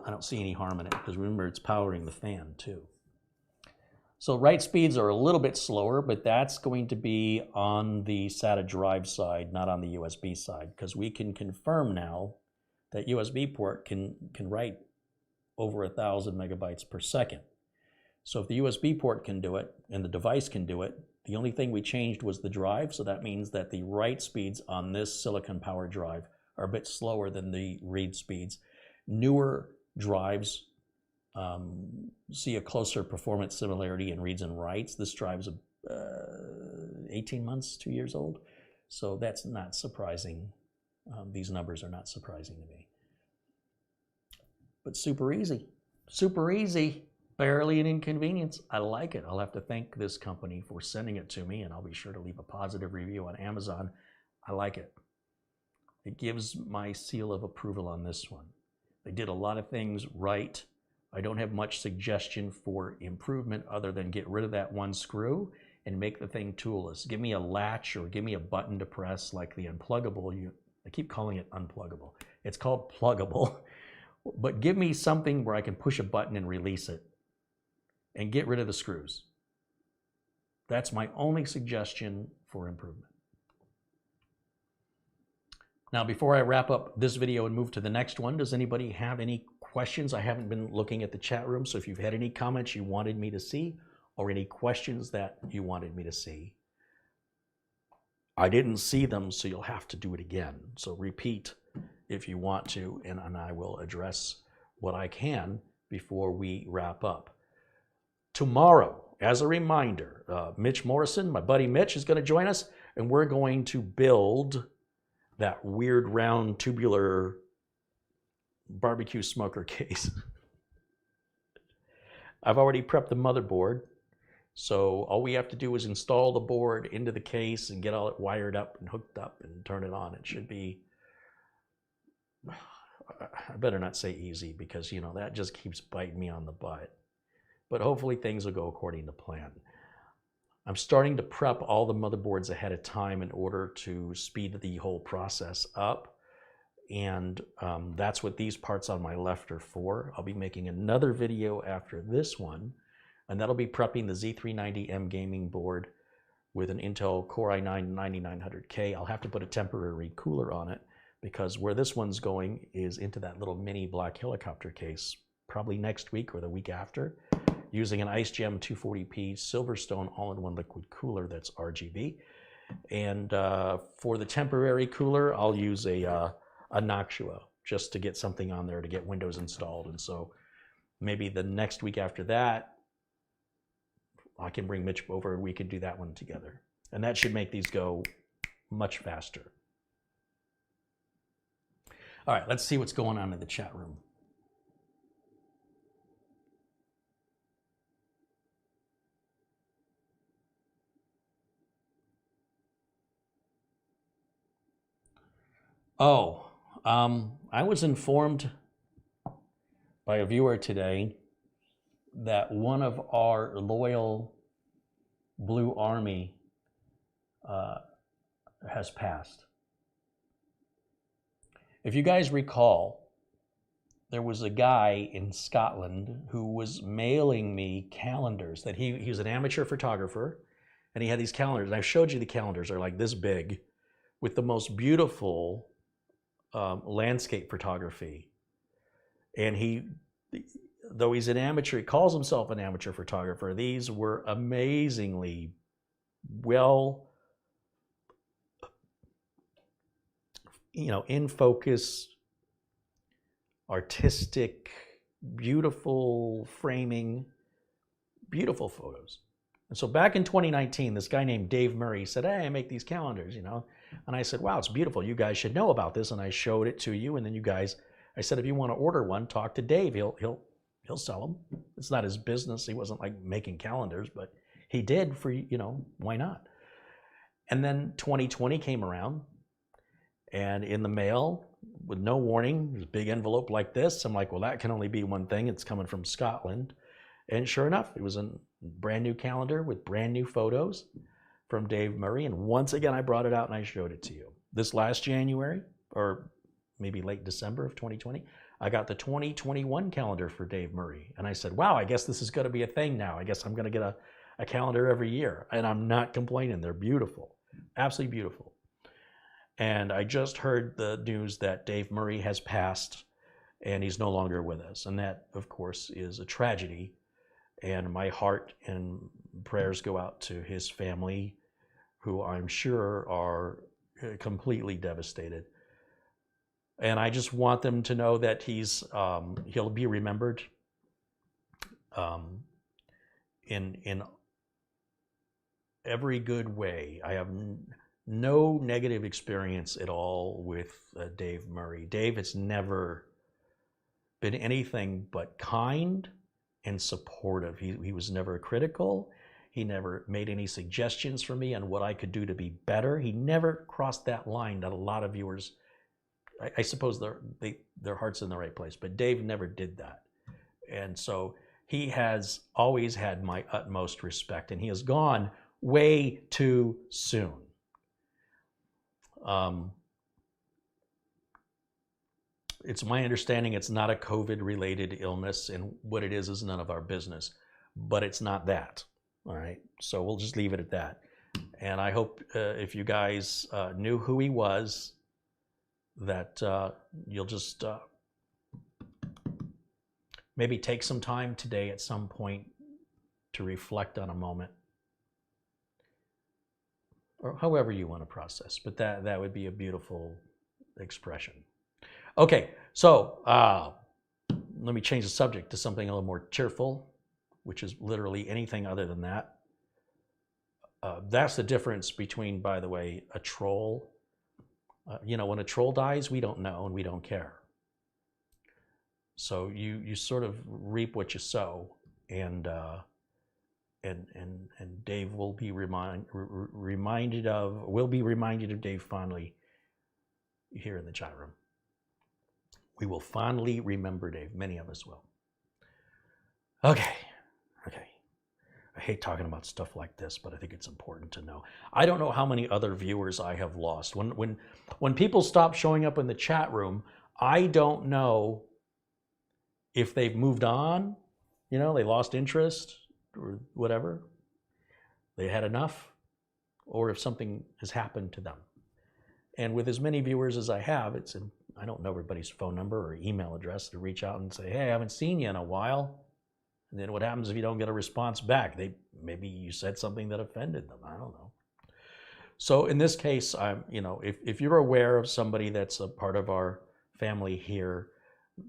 I don't see any harm in it because remember, it's powering the fan too. So write speeds are a little bit slower, but that's going to be on the SATA drive side, not on the USB side, because we can confirm now that USB port can write over 1,000 megabytes per second. So if the USB port can do it and the device can do it, the only thing we changed was the drive, so that means that the write speeds on this silicon power drive are a bit slower than the read speeds. Newer drives see a closer performance similarity in reads and writes. This drive's 18 months, 2 years old, so that's not surprising. These numbers are not surprising to me. But super easy, barely an inconvenience. I like it. I'll have to thank this company for sending it to me, and I'll be sure to leave a positive review on Amazon. I like it. It gives my seal of approval on this one. They did a lot of things right. I don't have much suggestion for improvement other than get rid of that one screw and make the thing toolless. Give me a latch or give me a button to press like the unpluggable. I keep calling it unpluggable. It's called pluggable. But give me something where I can push a button and release it and get rid of the screws. That's my only suggestion for improvement. Now, before I wrap up this video and move to the next one, does anybody have any questions? I haven't been looking at the chat room, so if you've had any comments you wanted me to see or any questions that you wanted me to see, I didn't see them, so you'll have to do it again. So repeat if you want to, and I will address what I can before we wrap up. Tomorrow, as a reminder, Mitch Morrison, my buddy Mitch, is going to join us, and we're going to build that weird round tubular barbecue smoker case. I've already prepped the motherboard, so all we have to do is install the board into the case and get all it wired up and hooked up and turn it on. It should be, I better not say easy because, you know, that just keeps biting me on the butt. But hopefully things will go according to plan. I'm starting to prep all the motherboards ahead of time in order to speed the whole process up. And that's what these parts on my left are for. I'll be making another video after this one, and that'll be prepping the Z390M gaming board with an Intel Core i9-9900K. I'll have to put a temporary cooler on it because where this one's going is into that little mini black helicopter case, probably next week or the week after, using an IceGem 240p Silverstone all-in-one liquid cooler that's RGB. And for the temporary cooler, I'll use a Noctua just to get something on there to get Windows installed. And so maybe the next week after that, I can bring Mitch over and we can do that one together. And that should make these go much faster. All right, let's see what's going on in the chat room. Oh, I was informed by a viewer today that one of our loyal Blue Army has passed. If you guys recall, there was a guy in Scotland who was mailing me calendars that he was an amateur photographer, and he had these calendars, and I showed you the calendars. They're like this big with the most beautiful landscape photography. And though he's an amateur, he calls himself an amateur photographer. These were amazingly well, in focus, artistic, beautiful framing, beautiful photos. And so back in 2019, this guy named Dave Murray said, hey, I make these calendars, And I said, wow, it's beautiful. You guys should know about this. And I showed it to you. And then you guys, I said, if you want to order one, talk to Dave. He'll sell them. It's not his business. He wasn't like making calendars, but he did for, why not? And then 2020 came around, and in the mail, with no warning, there's a big envelope like this. I'm like, well, that can only be one thing. It's coming from Scotland. And sure enough, it was a brand new calendar with brand new photos from Dave Murray. And once again, I brought it out and I showed it to you. This last January, or maybe late December of 2020, I got the 2021 calendar for Dave Murray. And I said, wow, I guess this is going to be a thing now. I guess I'm going to get a calendar every year. And I'm not complaining. They're beautiful, absolutely beautiful. And I just heard the news that Dave Murray has passed and he's no longer with us. And that, of course, is a tragedy. And my heart and prayers go out to his family, who I'm sure are completely devastated. And I just want them to know that he'll be remembered in every good way. I have no negative experience at all with Dave Murray. Dave has never been anything but kind and supportive. He was never critical. He never made any suggestions for me on what I could do to be better. He never crossed that line that a lot of viewers, I suppose their heart's in the right place, but Dave never did that. And so he has always had my utmost respect, and he has gone way too soon. It's my understanding it's not a COVID-related illness, and what it is none of our business, but it's not that. All right, so we'll just leave it at that. And I hope if you guys knew who he was, that you'll just maybe take some time today at some point to reflect on a moment, or however you want to process, but that would be a beautiful expression. Okay, so let me change the subject to something a little more cheerful, which is literally anything other than that. That's the difference between, by the way, a troll. When a troll dies, we don't know and we don't care. So you sort of reap what you sow, and Dave will be reminded of Dave fondly here in the chat room. We will fondly remember Dave. Many of us will. Okay. I hate talking about stuff like this, but I think it's important to know. I don't know how many other viewers I have lost. When people stop showing up in the chat room, I don't know if they've moved on, they lost interest or whatever, they had enough, or if something has happened to them. And with as many viewers as I have, I don't know everybody's phone number or email address to reach out and say, hey, I haven't seen you in a while. And then what happens if you don't get a response back? Maybe you said something that offended them. I don't know. So in this case, if you're aware of somebody that's a part of our family here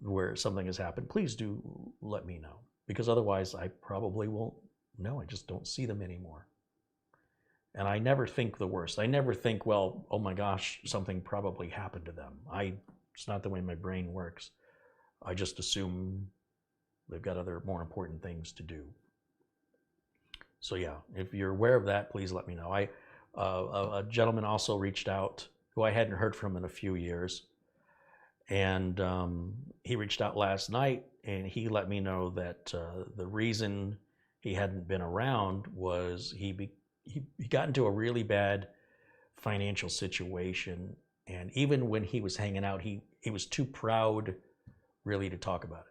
where something has happened, please do let me know, because otherwise I probably won't know. I just don't see them anymore. And I never think the worst. I never think, well, oh my gosh, something probably happened to them. It's not the way my brain works. I just assume they've got other more important things to do. So yeah, if you're aware of that, please let me know. A gentleman also reached out who I hadn't heard from in a few years. And he reached out last night, and he let me know that the reason he hadn't been around was he got into a really bad financial situation. And even when he was hanging out, he was too proud really to talk about it.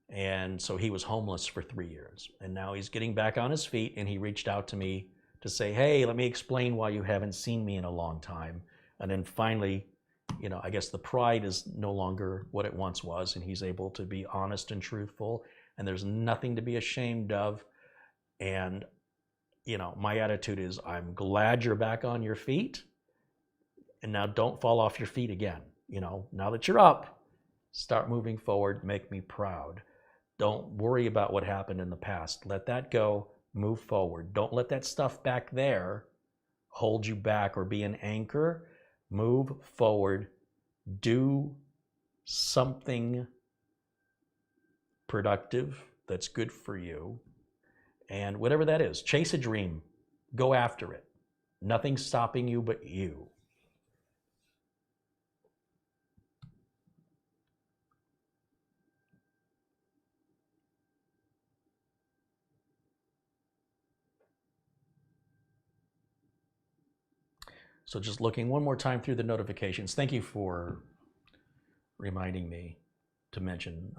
And so he was homeless for 3 years. And now he's getting back on his feet, and he reached out to me to say, hey, let me explain why you haven't seen me in a long time. And then finally, you know, I guess the pride is no longer what it once was, and he's able to be honest and truthful, and there's nothing to be ashamed of. And, you know, my attitude is, I'm glad you're back on your feet, and now don't fall off your feet again. You know, now that you're up, start moving forward, make me proud. Don't worry about what happened in the past. Let that go, move forward. Don't let that stuff back there hold you back or be an anchor. Move forward, do something productive that's good for you. And whatever that is, chase a dream, go after it. Nothing's stopping you but you. So just looking one more time through the notifications. Thank you for reminding me to mention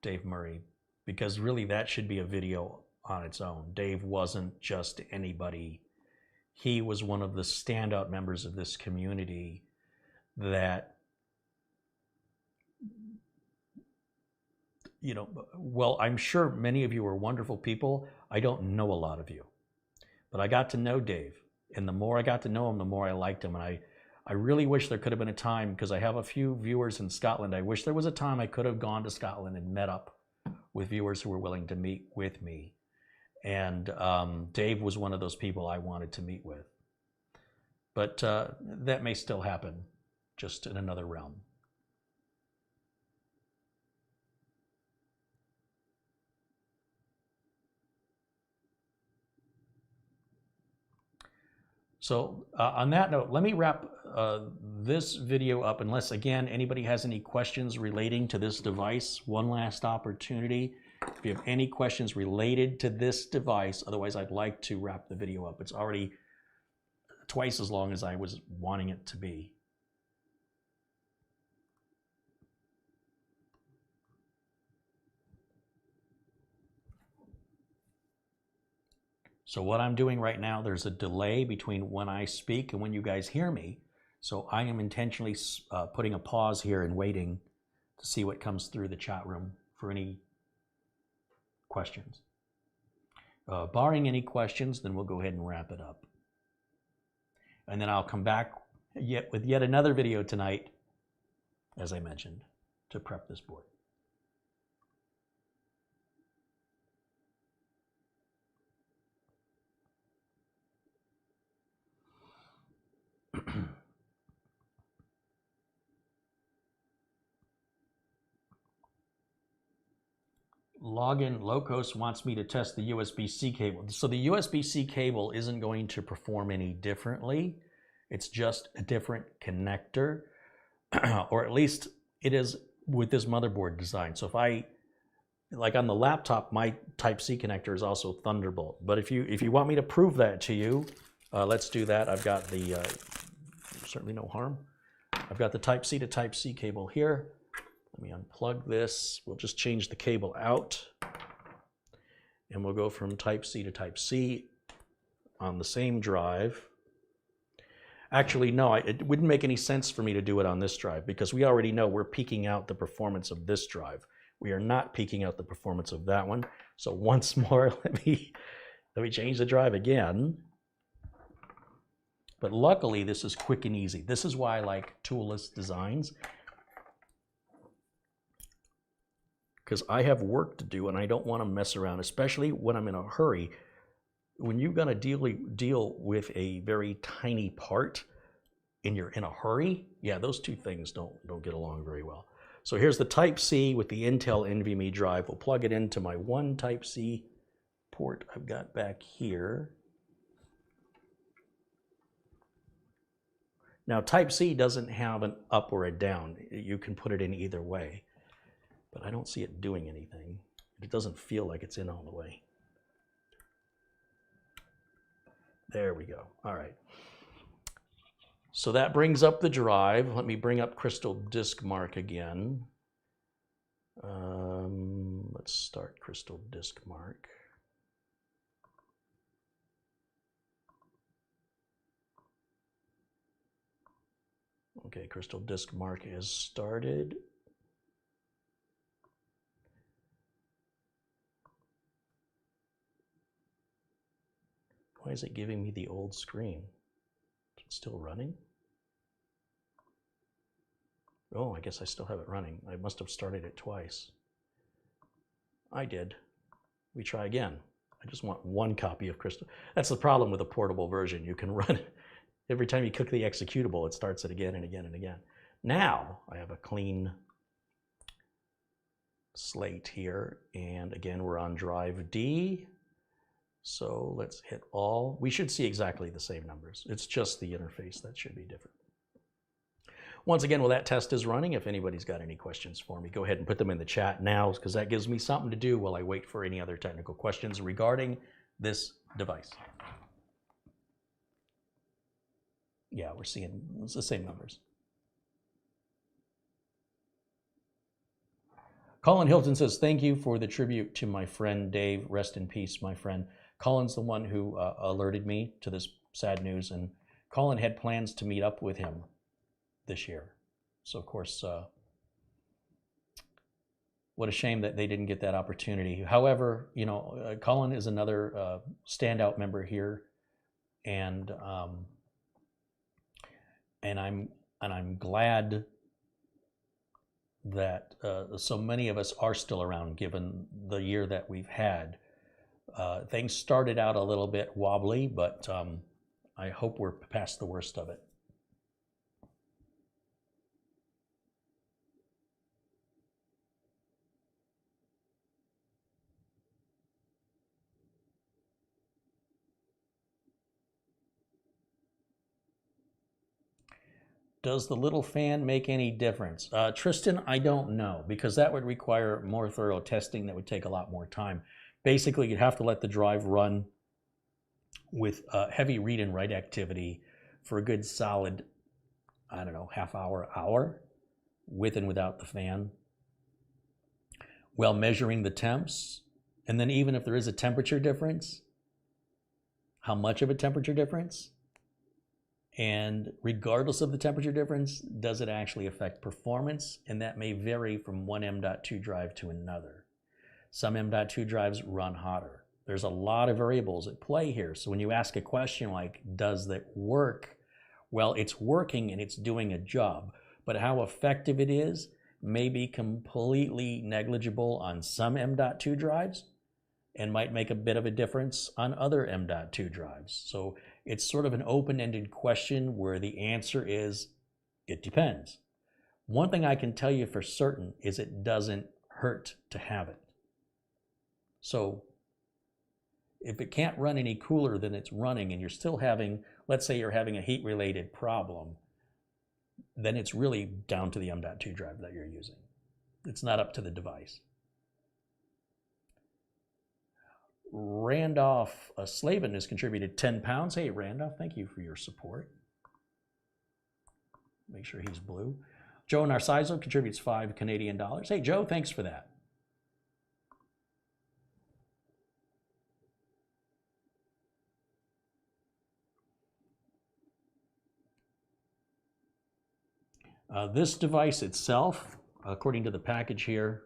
Dave Murray, because really that should be a video on its own. Dave wasn't just anybody. He was one of the standout members of this community that, you know, well, I'm sure many of you are wonderful people. I don't know a lot of you, but I got to know Dave. And the more I got to know him, the more I liked him. And I really wish there could have been a time, because I have a few viewers in Scotland. I wish there was a time I could have gone to Scotland and met up with viewers who were willing to meet with me. And Dave was one of those people I wanted to meet with. But that may still happen, just in another realm. So on that note, let me wrap this video up, unless, again, anybody has any questions relating to this device. One last opportunity. If you have any questions related to this device, otherwise I'd like to wrap the video up. It's already twice as long as I was wanting it to be. So what I'm doing right now, there's a delay between when I speak and when you guys hear me. So I am intentionally putting a pause here and waiting to see what comes through the chat room for any questions. Barring any questions, then we'll go ahead and wrap it up. And then I'll come back with yet another video tonight, as I mentioned, to prep this board. Login Locos wants me to test the USB-C cable. So the USB-C cable isn't going to perform any differently. It's just a different connector, or at least it is with this motherboard design. So if I, like on the laptop, my Type-C connector is also Thunderbolt. But if you want me to prove that to you, let's do that. I've got the, certainly no harm. I've got the Type-C to Type-C cable here. Let me unplug this. We'll just change the cable out, and we'll go from Type-C to Type-C on the same drive. Actually, no, it wouldn't make any sense for me to do it on this drive, because we already know we're peaking out the performance of this drive. We are not peaking out the performance of that one. So once more, let me change the drive again. But luckily, this is quick and easy. This is why I like toolless designs, because I have work to do and I don't want to mess around, especially when I'm in a hurry. When you're going to deal with a very tiny part and you're in a hurry, yeah, those two things don't get along very well. So here's the Type-C with the Intel NVMe drive. We'll plug it into my one Type-C port I've got back here. Now, Type-C doesn't have an up or a down. You can put it in either way, but I don't see it doing anything. It doesn't feel like it's in all the way. There we go. All right. So that brings up the drive. Let me bring up CrystalDiskMark again. Let's start CrystalDiskMark. Okay, CrystalDiskMark is started. Why is it giving me the old screen? It's still running? Oh, I guess I still have it running. I must have started it twice. I did. We try again. I just want one copy of Crystal. That's the problem with a portable version. You can run it. Every time you click the executable, it starts it again and again and again. Now, I have a clean slate here. And again, we're on drive D. So let's hit all. We should see exactly the same numbers. It's just the interface that should be different. Once again, while that test is running, if anybody's got any questions for me, go ahead and put them in the chat now, because that gives me something to do while I wait for any other technical questions regarding this device. Yeah, we're seeing it's the same numbers. Colin Hilton says, thank you for the tribute to my friend Dave. Rest in peace, my friend. Colin's the one who alerted me to this sad news, and Colin had plans to meet up with him this year. So of course, what a shame that they didn't get that opportunity. However, you know, Colin is another standout member here, and I'm glad that so many of us are still around, given the year that we've had. Things started out a little bit wobbly, but I hope we're past the worst of it. Does the little fan make any difference? Tristan, I don't know, because that would require more thorough testing that would take a lot more time. Basically, you'd have to let the drive run with heavy read and write activity for a good solid, I don't know, half hour, with and without the fan, while measuring the temps. And then even if there is a temperature difference, how much of a temperature difference? And regardless of the temperature difference, does it actually affect performance? And that may vary from one M.2 drive to another. Some M.2 drives run hotter. There's a lot of variables at play here. So when you ask a question like, does that work? Well, it's working and it's doing a job. But how effective it is may be completely negligible on some M.2 drives and might make a bit of a difference on other M.2 drives. So it's sort of an open-ended question where the answer is, it depends. One thing I can tell you for certain is it doesn't hurt to have it. So if it can't run any cooler than it's running and you're still having, let's say you're having a heat-related problem, then it's really down to the M.2 drive that you're using. It's not up to the device. Randolph Slavin has contributed 10 pounds. Hey, Randolph, thank you for your support. Make sure he's blue. Joe Narciso contributes 5 Canadian dollars. Hey, Joe, thanks for that. This device itself, according to the package here,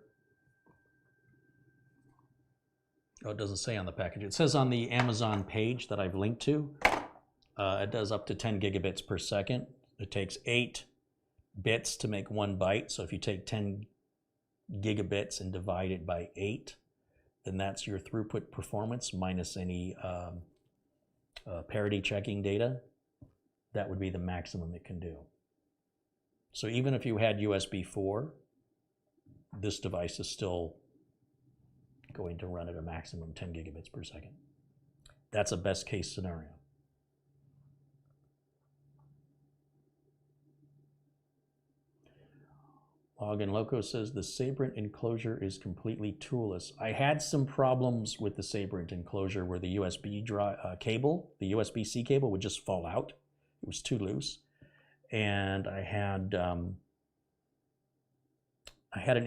oh, it doesn't say on the package. It says on the Amazon page that I've linked to, it does up to 10 gigabits per second. It takes 8 bits to make 1 byte. So if you take 10 gigabits and divide it by 8, then that's your throughput performance minus any parity checking data. That would be the maximum it can do. So even if you had USB 4, this device is still going to run at a maximum 10 gigabits per second. That's a best case scenario. Login Loco says the Sabrent enclosure is completely toolless. I had some problems with the Sabrent enclosure where the USB cable, the USB-C cable would just fall out. It was too loose. And I had an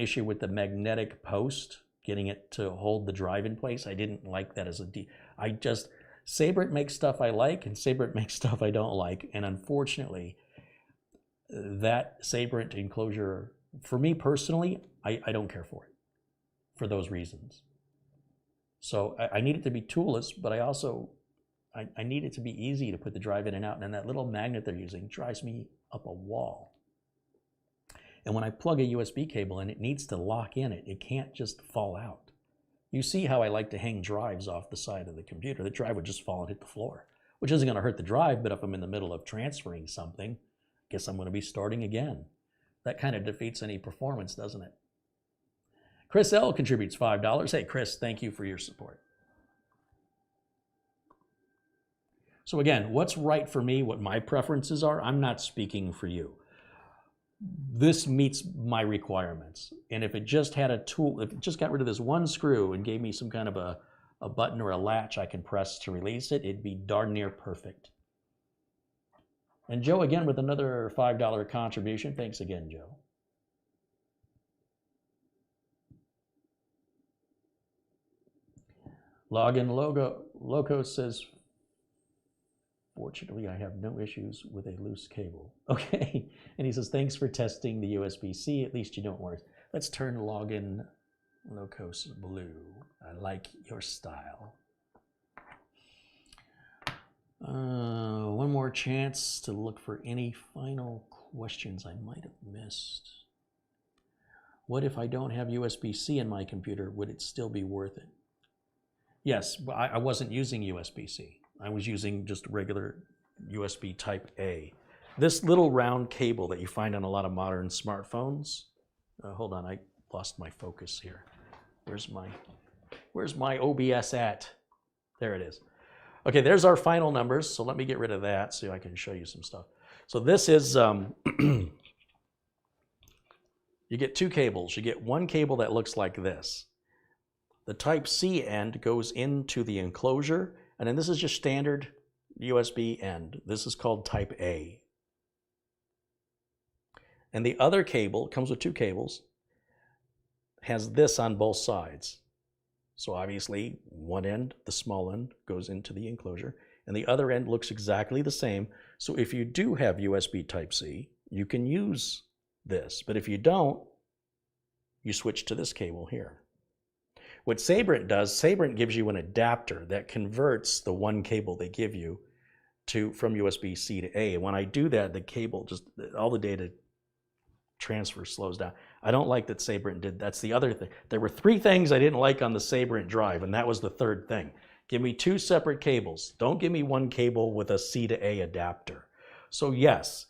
issue with the magnetic post, getting it to hold the drive in place. I didn't like that as a Sabrent makes stuff I like and Sabrent makes stuff I don't like. And unfortunately, that Sabrent enclosure, for me personally, I don't care for it for those reasons. So I need it to be toolless, but I also, I need it to be easy to put the drive in and out. And that little magnet they're using drives me up a wall. And when I plug a USB cable in, it needs to lock in it. It can't just fall out. You see how I like to hang drives off the side of the computer. The drive would just fall and hit the floor, which isn't going to hurt the drive, but if I'm in the middle of transferring something, I guess I'm going to be starting again. That kind of defeats any performance, doesn't it? Chris L. contributes $5. Hey, Chris, thank you for your support. So again, what's right for me, what my preferences are, I'm not speaking for you. This meets my requirements. And if it just had a tool, if it just got rid of this one screw and gave me some kind of a button or a latch I can press to release it, it'd be darn near perfect. And Joe, again, with another $5 contribution. Thanks again, Joe. Login Loco says, fortunately, I have no issues with a loose cable. Okay. And he says, thanks for testing the USB-C. At least you don't worry. Let's turn Login Locos blue. I like your style. One more chance to look for any final questions I might have missed. What if I don't have USB-C in my computer? Would it still be worth it? Yes, but I wasn't using USB-C. I was using just regular USB type A. This little round cable that you find on a lot of modern smartphones. Hold on, I lost my focus here. Where's my OBS at? There it is. Okay, there's our final numbers. So let me get rid of that so I can show you some stuff. So this is, you get two cables. You get one cable that looks like this. The Type-C end goes into the enclosure, and then this is just standard USB end. This is called Type-A. And the other cable, it comes with two cables, has this on both sides. So obviously, one end, the small end, goes into the enclosure, and the other end looks exactly the same. So if you do have USB Type-C, you can use this. But if you don't, you switch to this cable here. What Sabrent does, Sabrent gives you an adapter that converts the one cable they give you from USB-C to A. And when I do that, the cable, just all the data transfer slows down. I don't like that Sabrent did. That's the other thing. There were three things I didn't like on the Sabrent drive, and that was the third thing. Give me two separate cables. Don't give me one cable with a C to A adapter. So yes,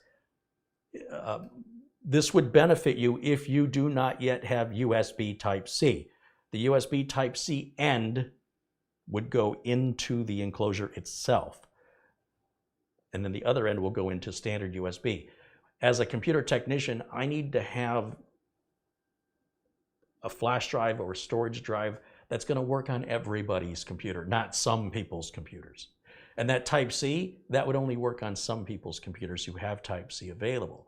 this would benefit you if you do not yet have USB Type-C. The USB Type-C end would go into the enclosure itself. And then the other end will go into standard USB. As a computer technician, I need to have a flash drive or a storage drive that's going to work on everybody's computer, not some people's computers. And that Type-C, that would only work on some people's computers who have Type-C available.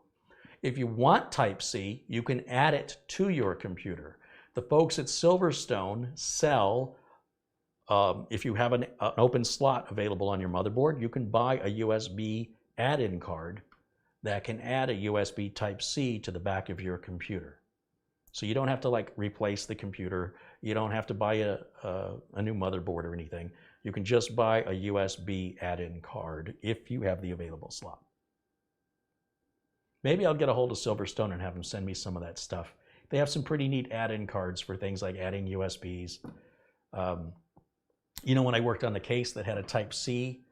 If you want Type-C, you can add it to your computer. The folks at Silverstone sell, if you have an open slot available on your motherboard, you can buy a USB add-in card that can add a USB Type-C to the back of your computer. So you don't have to like replace the computer. You don't have to buy a new motherboard or anything. You can just buy a USB add-in card if you have the available slot. Maybe I'll get a hold of Silverstone and have them send me some of that stuff. They have some pretty neat add-in cards for things like adding USBs. You know, when I worked on the case that had a Type-C,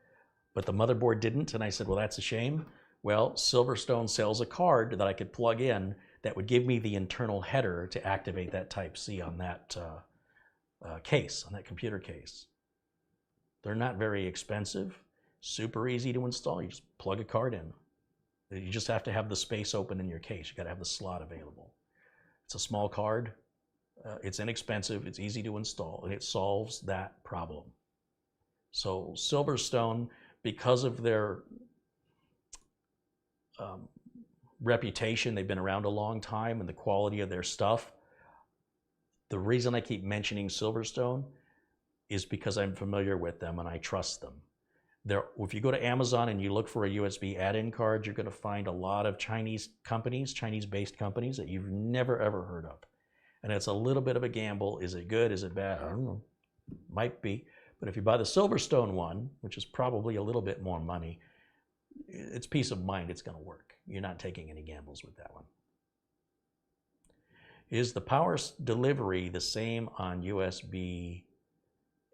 but the motherboard didn't, and I said, well, that's a shame. Well, Silverstone sells a card that I could plug in that would give me the internal header to activate that Type-C on that case, on that computer case. They're not very expensive, super easy to install. You just plug a card in. You just have to have the space open in your case. You got to have the slot available. It's a small card. It's inexpensive. It's easy to install, and it solves that problem. So Silverstone, because of their reputation, they've been around a long time, and the quality of their stuff. The reason I keep mentioning Silverstone is because I'm familiar with them and I trust them. If you go to Amazon and you look for a USB add-in card, you're going to find a lot of Chinese companies, Chinese-based companies that you've never ever heard of. And it's a little bit of a gamble. Is it good? Is it bad? I don't know. Might be. But if you buy the Silverstone one, which is probably a little bit more money, it's peace of mind it's going to work. You're not taking any gambles with that one. Is the power delivery the same on USB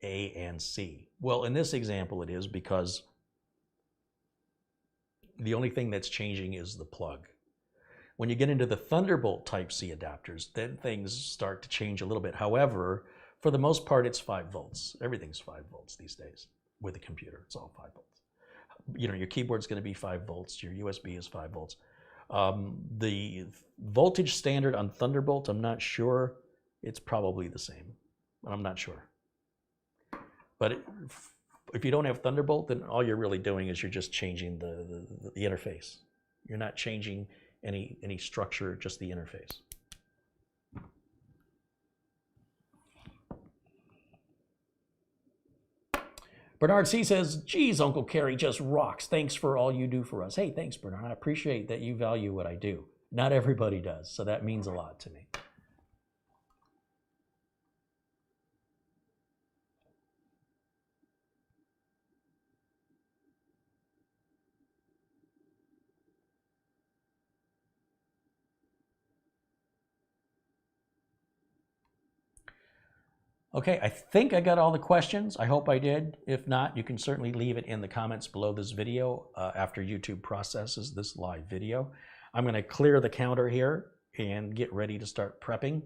A and C? Well, in this example it is, because the only thing that's changing is the plug. When you get into the Thunderbolt Type-C adapters, then things start to change a little bit. However, for the most part, it's 5 volts. Everything's 5 volts these days with a computer. It's all 5 volts. You know, your keyboard's going to be 5 volts. Your USB is 5 volts. The voltage standard on Thunderbolt, I'm not sure. It's probably the same, but I'm not sure. But if you don't have Thunderbolt, then all you're really doing is you're just changing the interface. You're not changing any structure, just the interface. Bernard C. says, geez, Uncle Carey just rocks. Thanks for all you do for us. Hey, thanks, Bernard. I appreciate that you value what I do. Not everybody does, so that means a lot to me. Okay, I think I got all the questions. I hope I did. If not, you can certainly leave it in the comments below this video after YouTube processes this live video. I'm going to clear the counter here and get ready to start prepping,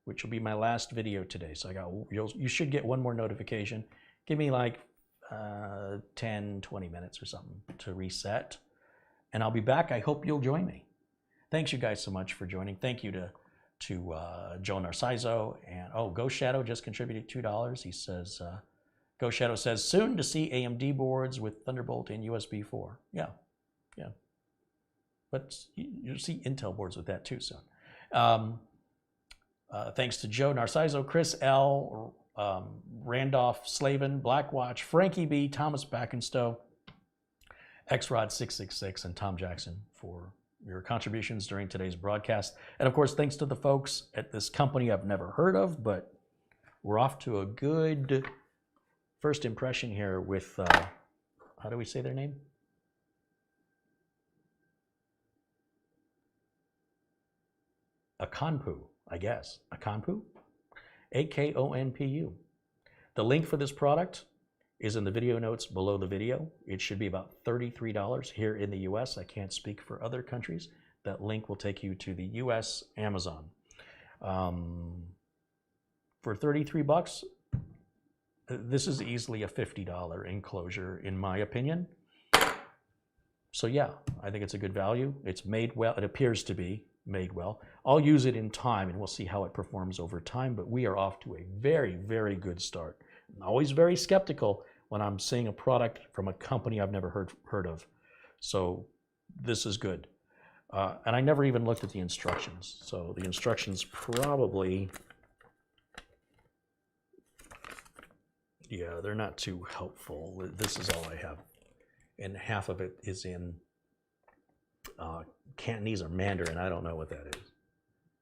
which will be my last video today. So you should get one more notification. Give me like 10, 20 minutes or something to reset, and I'll be back. I hope you'll join me. Thanks you guys so much for joining. Thank you to Joe Narciso, and Ghost Shadow just contributed $2. He says, Ghost Shadow says, soon to see AMD boards with Thunderbolt and USB 4. Yeah. But you'll see Intel boards with that too soon. Thanks to Joe Narciso, Chris L, Randolph Slavin, Blackwatch, Frankie B, Thomas Backenstow, XRod666, and Tom Jackson for your contributions during today's broadcast. And of course, thanks to the folks at this company I've never heard of, but we're off to a good first impression here with, how do we say their name? AIKONPU, I guess. AIKONPU? AIKONPU. The link for this product is in the video notes below the video. It should be about $33 here in the US. I can't speak for other countries. That link will take you to the US Amazon. For 33 bucks, this is easily a $50 enclosure in my opinion. So yeah, I think it's a good value. It's made well. It appears to be made well. I'll use it in time and we'll see how it performs over time, but we are off to a very, very good start. I'm always very skeptical when I'm seeing a product from a company I've never heard of. So this is good. And I never even looked at the instructions. So the instructions probably, yeah, they're not too helpful. This is all I have. And half of it is in Cantonese or Mandarin. I don't know what that is.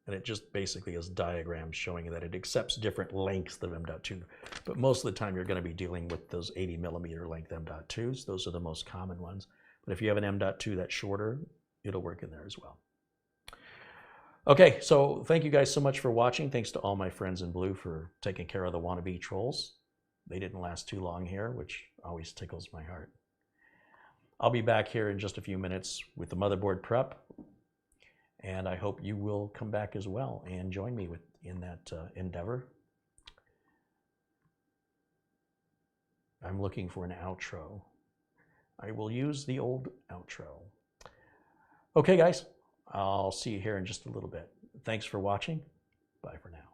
And it just basically is diagrams showing that it accepts different lengths of M.2. But most of the time you're going to be dealing with those 80 millimeter length M.2s. Those are the most common ones. But if you have an M.2 that's shorter, it'll work in there as well. Okay, so thank you guys so much for watching. Thanks to all my friends in blue for taking care of the wannabe trolls. They didn't last too long here, which always tickles my heart. I'll be back here in just a few minutes with the motherboard prep. And I hope you will come back as well and join me in that endeavor. I'm looking for an outro. I will use the old outro. Okay, guys, I'll see you here in just a little bit. Thanks for watching. Bye for now.